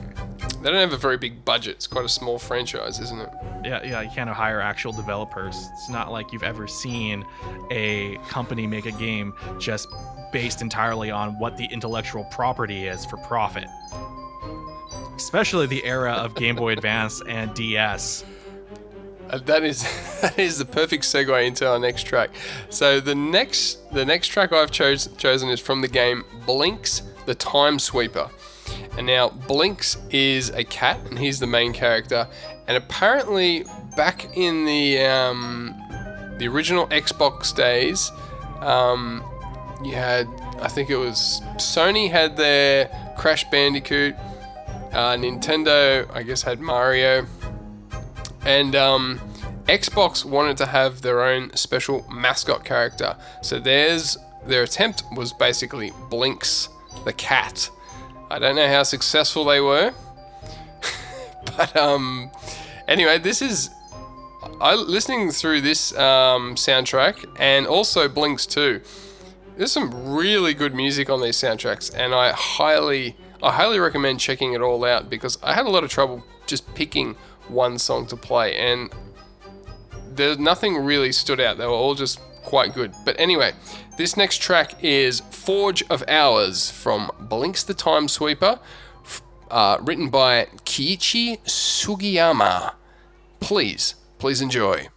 S2: big budget. It's quite a small franchise, isn't it?
S1: Yeah, you can't hire actual developers. It's not like you've ever seen a company make a game just based entirely on what the intellectual property is for profit. Especially the era of Game Boy Advance and DS.
S2: That is the perfect segue into our next track. So the next track I've chosen is from the game Blinx the Time Sweeper. And now Blinx is a cat, and he's the main character. And apparently, back in the original Xbox days, you had, I think it was Sony had their Crash Bandicoot, Nintendo, I guess, had Mario, and Xbox wanted to have their own special mascot character. So their attempt was basically Blinx the cat. I don't know how successful they were, but anyway, listening through this soundtrack and also Blinx 2. There's some really good music on these soundtracks, and I highly recommend checking it all out, because I had a lot of trouble just picking one song to play, and nothing really stood out. They were all just quite good. But anyway, this next track is Forge of Hours from Blinx the Time Sweeper, written by Kiichi Sugiyama. Please enjoy.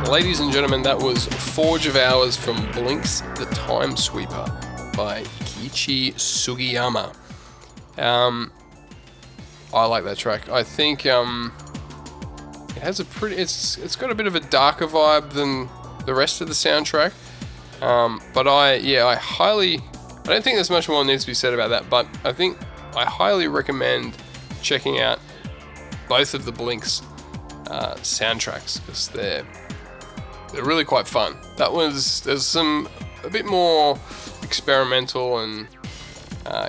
S2: Ladies and gentlemen, that was Forge of Hours from Blinx the Time Sweeper by Kiichi Sugiyama. I like that track. I think it has a pretty. It's got a bit of a darker vibe than the rest of the soundtrack. But I highly I don't think there's much more needs to be said about that, but I think I highly recommend checking out both of the Blink's soundtracks, because they're really quite fun. There's some a bit more experimental and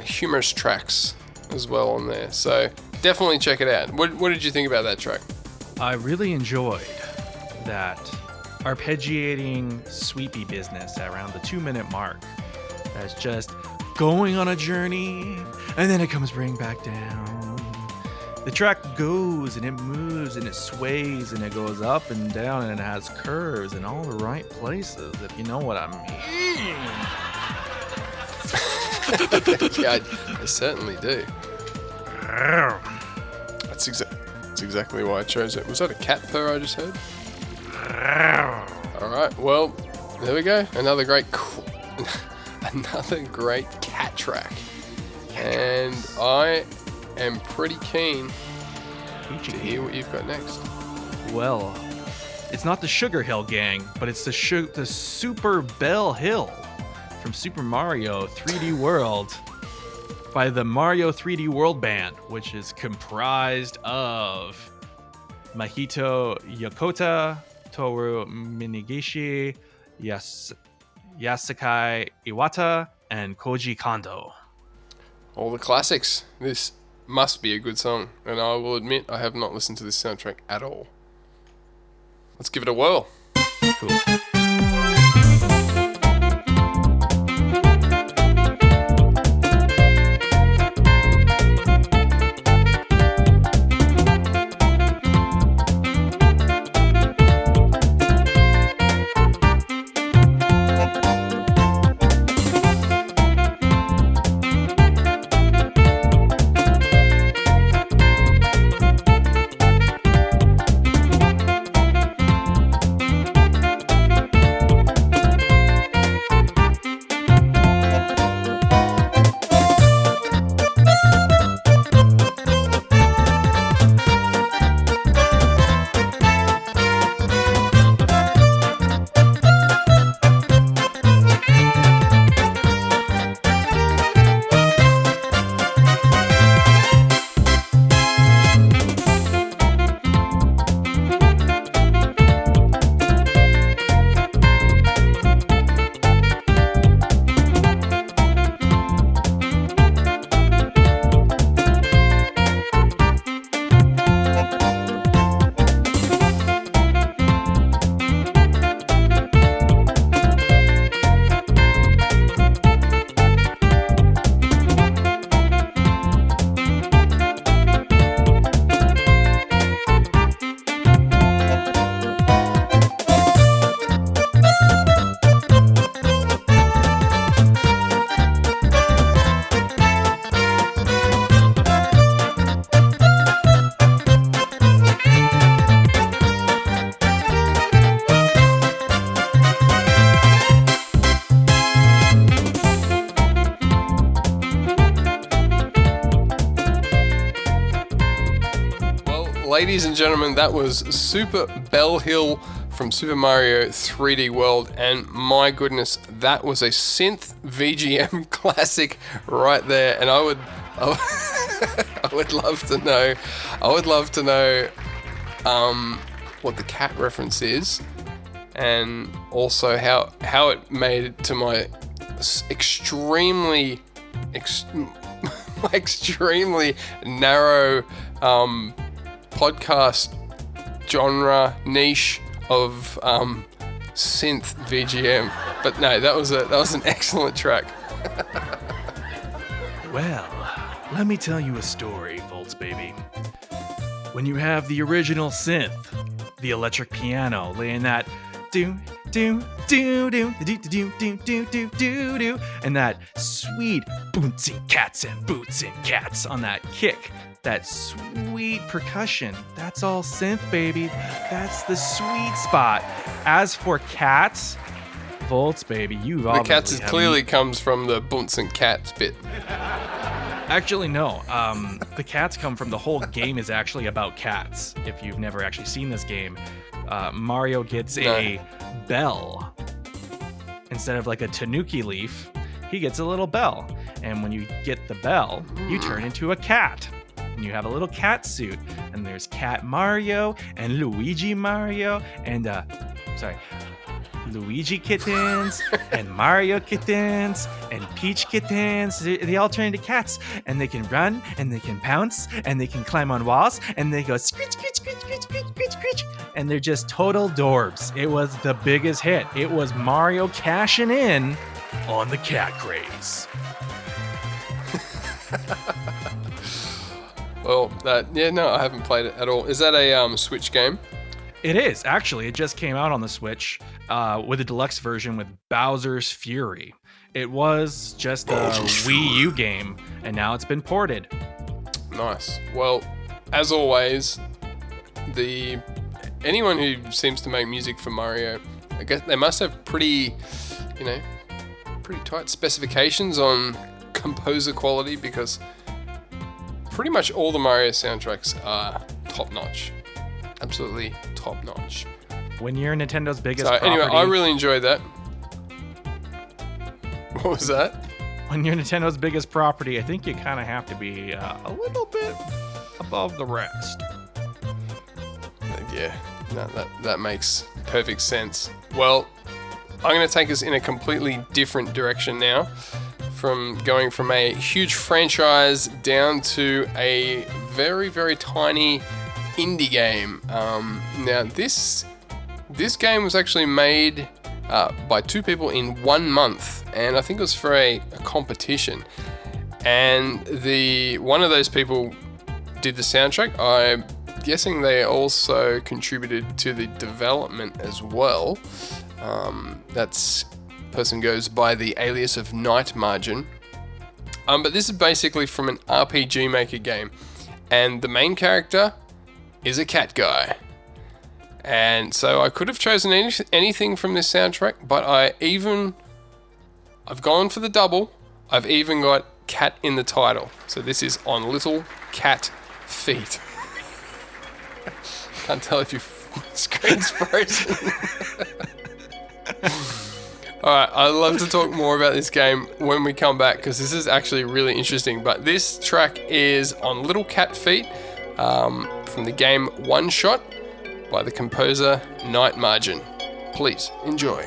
S2: humorous tracks as well on there, so definitely check it out. What did you think about that track?
S1: I really enjoyed that arpeggiating sweepy business at around the 2-minute mark. That's just going on a journey, and then it comes bring back down. The track goes and it moves and it sways and it goes up and down and it has curves in all the right places, if you know what I mean.
S2: Yeah, I certainly do. That's exactly why I chose it. Was that a cat purr I just heard? All right, well, there we go. Another great cat track. And I am pretty keen to hear what you've got next.
S1: Well, it's not the Sugar Hill Gang, but it's the Super Bell Hill from Super Mario 3D World by the Mario 3D World Band, which is comprised of Mahito Yokota, Toru Minegishi, Yasukai Iwata, and Koji Kondo.
S2: All the classics. This must be a good song, and I will admit I have not listened to this soundtrack at all. Let's give it a whirl.
S1: Cool.
S2: Ladies and gentlemen, that was Super Bell Hill from Super Mario 3D World, and my goodness, that was a synth VGM classic right there. And I would love to know what the cat reference is, and also how it made it to my extremely narrow podcast genre niche of synth VGM. But no, that was an excellent track.
S1: Well, let me tell you a story, Voltz baby. When you have the original synth, the electric piano laying that do do do do do do do do do do do, and that sweet boots and cats and boots and cats on that kick, that sweet percussion, that's all synth, baby. That's the sweet spot. As for cats, Voltz baby, you've
S2: the
S1: obviously
S2: cats clearly comes from the bunts and cats bit.
S1: Actually, no. The cats come from the whole game is actually about cats. If you've never actually seen this game, Mario gets a bell instead of like a tanuki leaf. he gets a little bell. And when you get the bell, you turn into a cat. And you have a little cat suit. And there's Cat Mario and Luigi Mario and, Luigi kittens and Mario kittens and Peach kittens. They all turn into cats, and they can run and they can pounce and they can climb on walls and they go screech, screech, screech, screech, screech, screech, screech. And they're just total dorbs. It was the biggest hit. It was Mario cashing in on the cat craze.
S2: Well, I haven't played it at all. Is that a Switch game?
S1: It is, actually. It just came out on the Switch with a deluxe version with Bowser's Fury. It was just a Wii U game, and now it's been ported.
S2: Nice. Well, as always, anyone who seems to make music for Mario, I guess they must have pretty tight specifications on composer quality, because pretty much all the Mario soundtracks are top-notch. Absolutely top-notch.
S1: When you're Nintendo's biggest property...
S2: Anyway, I really enjoyed that. What was that?
S1: When you're Nintendo's biggest property, I think you kind of have to be a little bit above the rest.
S2: Yeah, that makes perfect sense. Well, I'm going to take us in a completely different direction now, from going from a huge franchise down to a very, very tiny indie game. Now, this game was actually made by two people in 1 month, and I think it was for a competition. And one of those people did the soundtrack. I'm guessing they also contributed to the development as well. That person goes by the alias of Night Margin. But this is basically from an RPG Maker game, and the main character is a cat guy. And so I could have chosen anything from this soundtrack, but I've gone for the double. I've even got cat in the title. So this is On Little Cat Feet. Can't tell if your screen's frozen. Alright, I'd love to talk more about this game when we come back, because this is actually really interesting. But this track is On Little Cat Feet, from the game One Shot by the composer Night Margin. Please enjoy.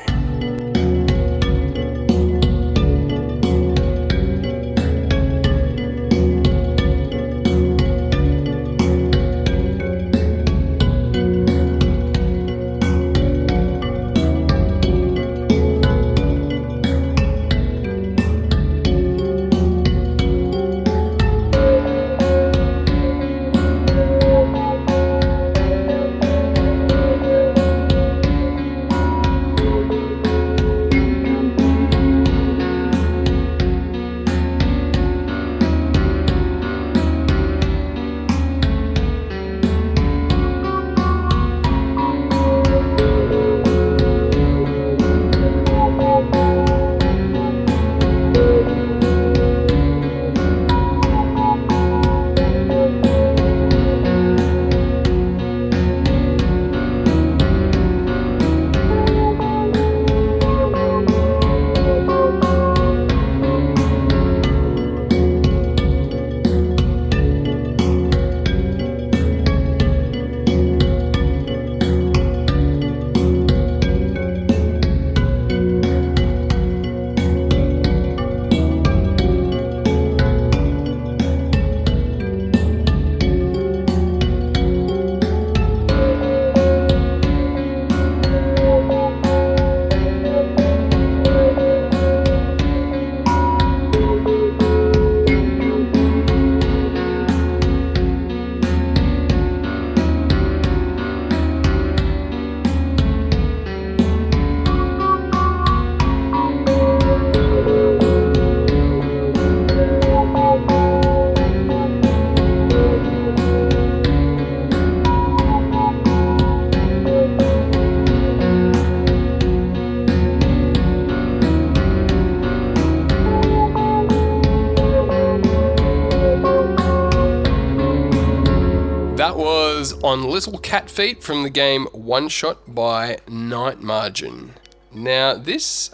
S2: On Little Cat Feet from the game One Shot by Night Margin. Now, this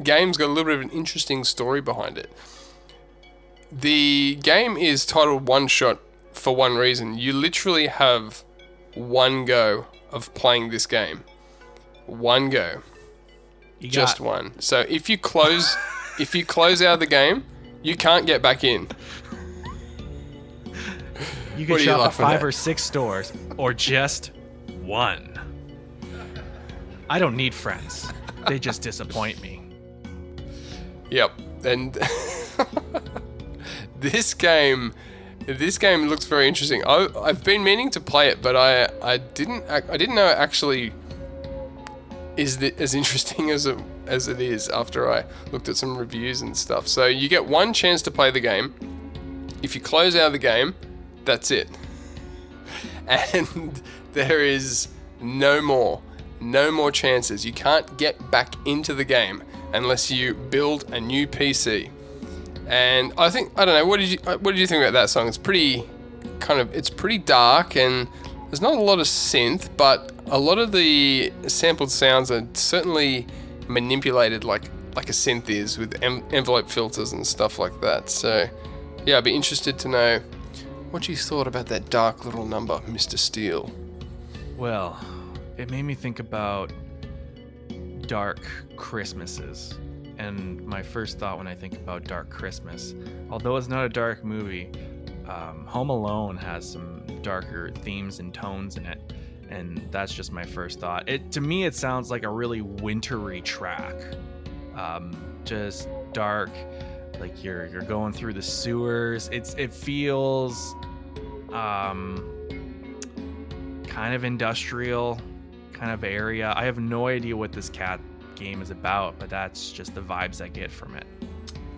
S2: game's got a little bit of an interesting story behind it. The game is titled One Shot for one reason. You literally have one go of playing this game. One go. Just one. So if you close out of the game, you can't get back in.
S1: You can shop at 5 or 6 stores, or just one. I don't need friends. They just disappoint me.
S2: Yep. And this game looks very interesting. I've been meaning to play it, but I didn't know it actually is as interesting as it is after I looked at some reviews and stuff. So you get one chance to play the game. If you close out of the game, that's it. And there is no more chances. You can't get back into the game unless you build a new PC. And I don't know, what did you think about that song? It's pretty dark, and there's not a lot of synth, but a lot of the sampled sounds are certainly manipulated like a synth is, with envelope filters and stuff like that. So yeah, I'd be interested to know what you thought about that dark little number, Mr. Steele.
S1: Well, it made me think about dark Christmases. And my first thought when I think about Dark Christmas, although it's not a dark movie, Home Alone has some darker themes and tones in it, and that's just my first thought. To me, it sounds like a really wintry track, just dark, like you're going through the sewers. It feels kind of industrial, kind of area. I have no idea what this cat game is about, but that's just the vibes I get from it.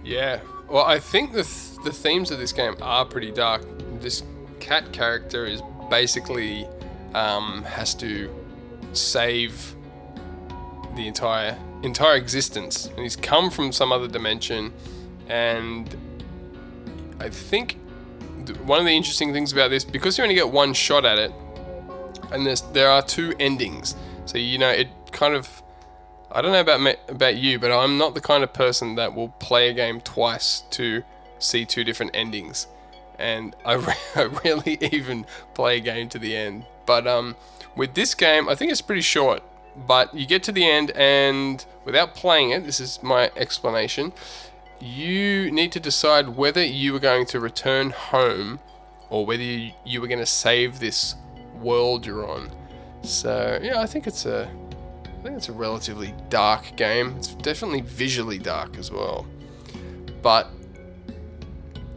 S2: Yeah, well, I think the themes of this game are pretty dark. This cat character is basically has to save the entire existence, and he's come from some other dimension. And I think one of the interesting things about this, because you only get one shot at it, and there are 2 endings, so it kind of, I don't know about you, but I'm not the kind of person that will play a game twice to see 2 different endings. And I rarely even play a game to the end. But with this game, I think it's pretty short. But you get to the end, and without playing it, this is my explanation, you need to decide whether you are going to return home or whether you were going to save this world you're on. So yeah, I think it's a relatively dark game. It's definitely visually dark as well. But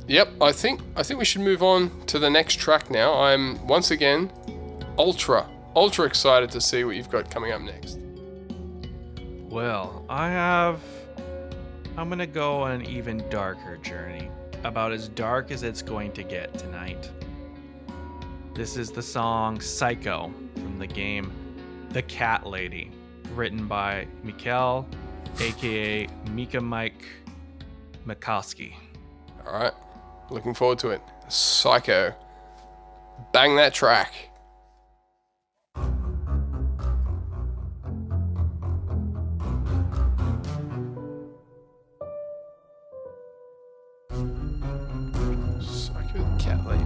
S2: yep, I think we should move on to the next track now. I'm once again ultra excited to see what you've got coming up next.
S1: Well, I'm gonna go on an even darker journey, about as dark as it's going to get tonight. This is the song Psycho from the game The Cat Lady, written by Mikkel, aka Mika Mike Mikowski.
S2: Alright, looking forward to it. Psycho. Bang that track. Psycho the Cat Lady.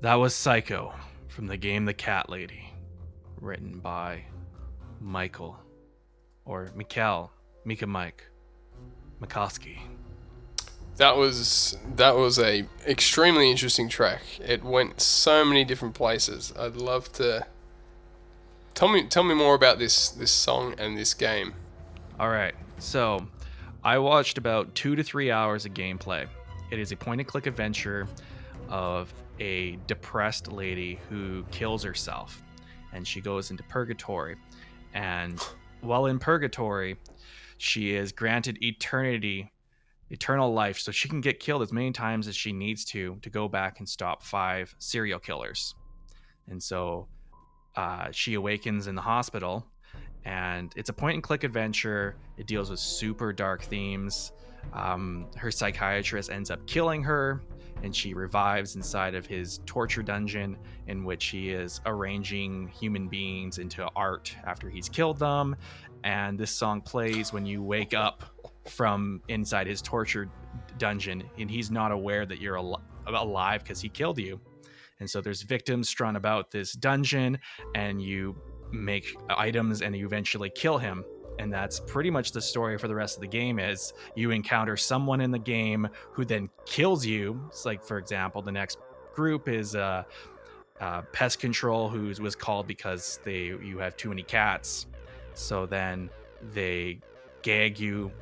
S1: That was Psycho from the game The Cat Lady, written by Michael, or Mika Mike Mikoski.
S2: That was a extremely interesting track. It went so many different places. I'd love to tell me more about this song and this game.
S1: All right, so I watched about 2 to 3 hours of gameplay. It is a point-and-click adventure of a depressed lady who kills herself, and she goes into purgatory. And while in purgatory, she is granted eternal life, so she can get killed as many times as she needs to go back and stop 5 serial killers. And so she awakens in the hospital, and it's a point-and-click adventure. It deals with super dark themes. Her psychiatrist ends up killing her, and she revives inside of his torture dungeon, in which he is arranging human beings into art after he's killed them. And this song plays when you wake up from inside his torture dungeon, and he's not aware that you're alive because he killed you. And so there's victims strewn about this dungeon, and you make items and you eventually kill him. And that's pretty much the story for the rest of the game. Is you encounter someone in the game who then kills you. It's like, for example, the next group is pest control, who was called because you have too many cats. So then they gag you,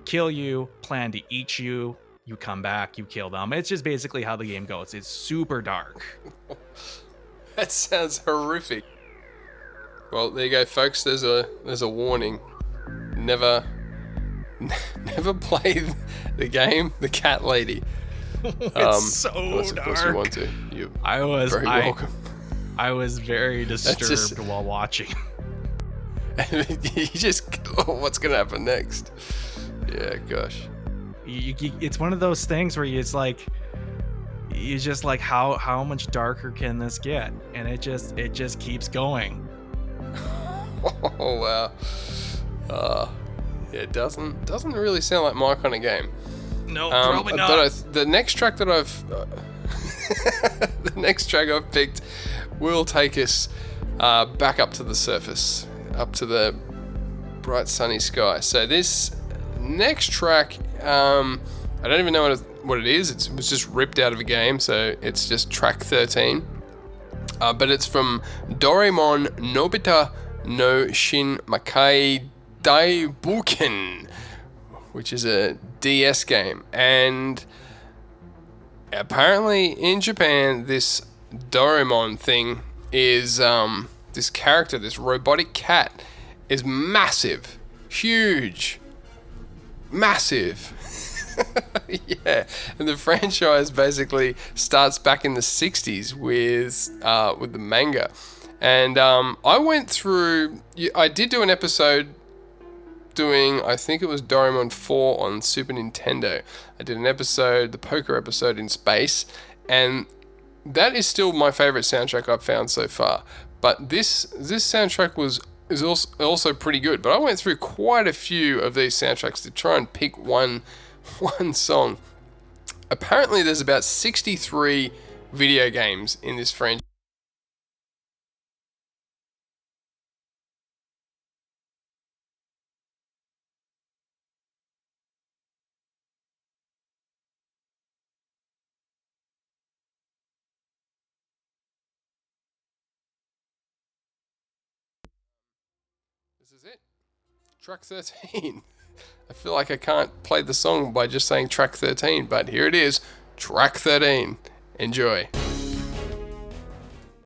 S1: kill you, plan to eat you. You come back, you kill them. It's just basically how the game goes. It's super dark.
S2: That sounds horrific. Well, there you go, folks. There's a warning. Never play the game The Cat Lady.
S1: It's so
S2: unless, of
S1: dark.
S2: course, you want to. You're very welcome.
S1: I was very disturbed while watching.
S2: You just, what's gonna happen next? Yeah, gosh.
S1: It's one of those things where you're just like, how much darker can this get? And it just keeps going.
S2: Oh wow. Yeah, it doesn't really sound like my kind of game.
S1: No, probably not.
S2: But the next track that I've picked will take us back up to the surface, up to the bright sunny sky. So this next track, I don't even know what it is. It was just ripped out of a game, so it's just track 13. But it's from Doraemon Nobita no Shin Makai Daibuken, which is a DS game. And apparently in Japan, this Doraemon thing is, this character, this robotic cat, is massive, huge, massive. Yeah, and the franchise basically starts back in the 60s with the manga. And I went through, I did do an episode doing, I think it was Doraemon 4 on Super Nintendo. I did an episode, the poker episode in space, and that is still my favorite soundtrack I've found so far. But this soundtrack is also pretty good. But I went through quite a few of these soundtracks to try and pick one song. Apparently there's about 63 video games in this franchise. This is it. Track 13. I feel like I can't play the song by just saying track 13, but here it is. Track 13. Enjoy.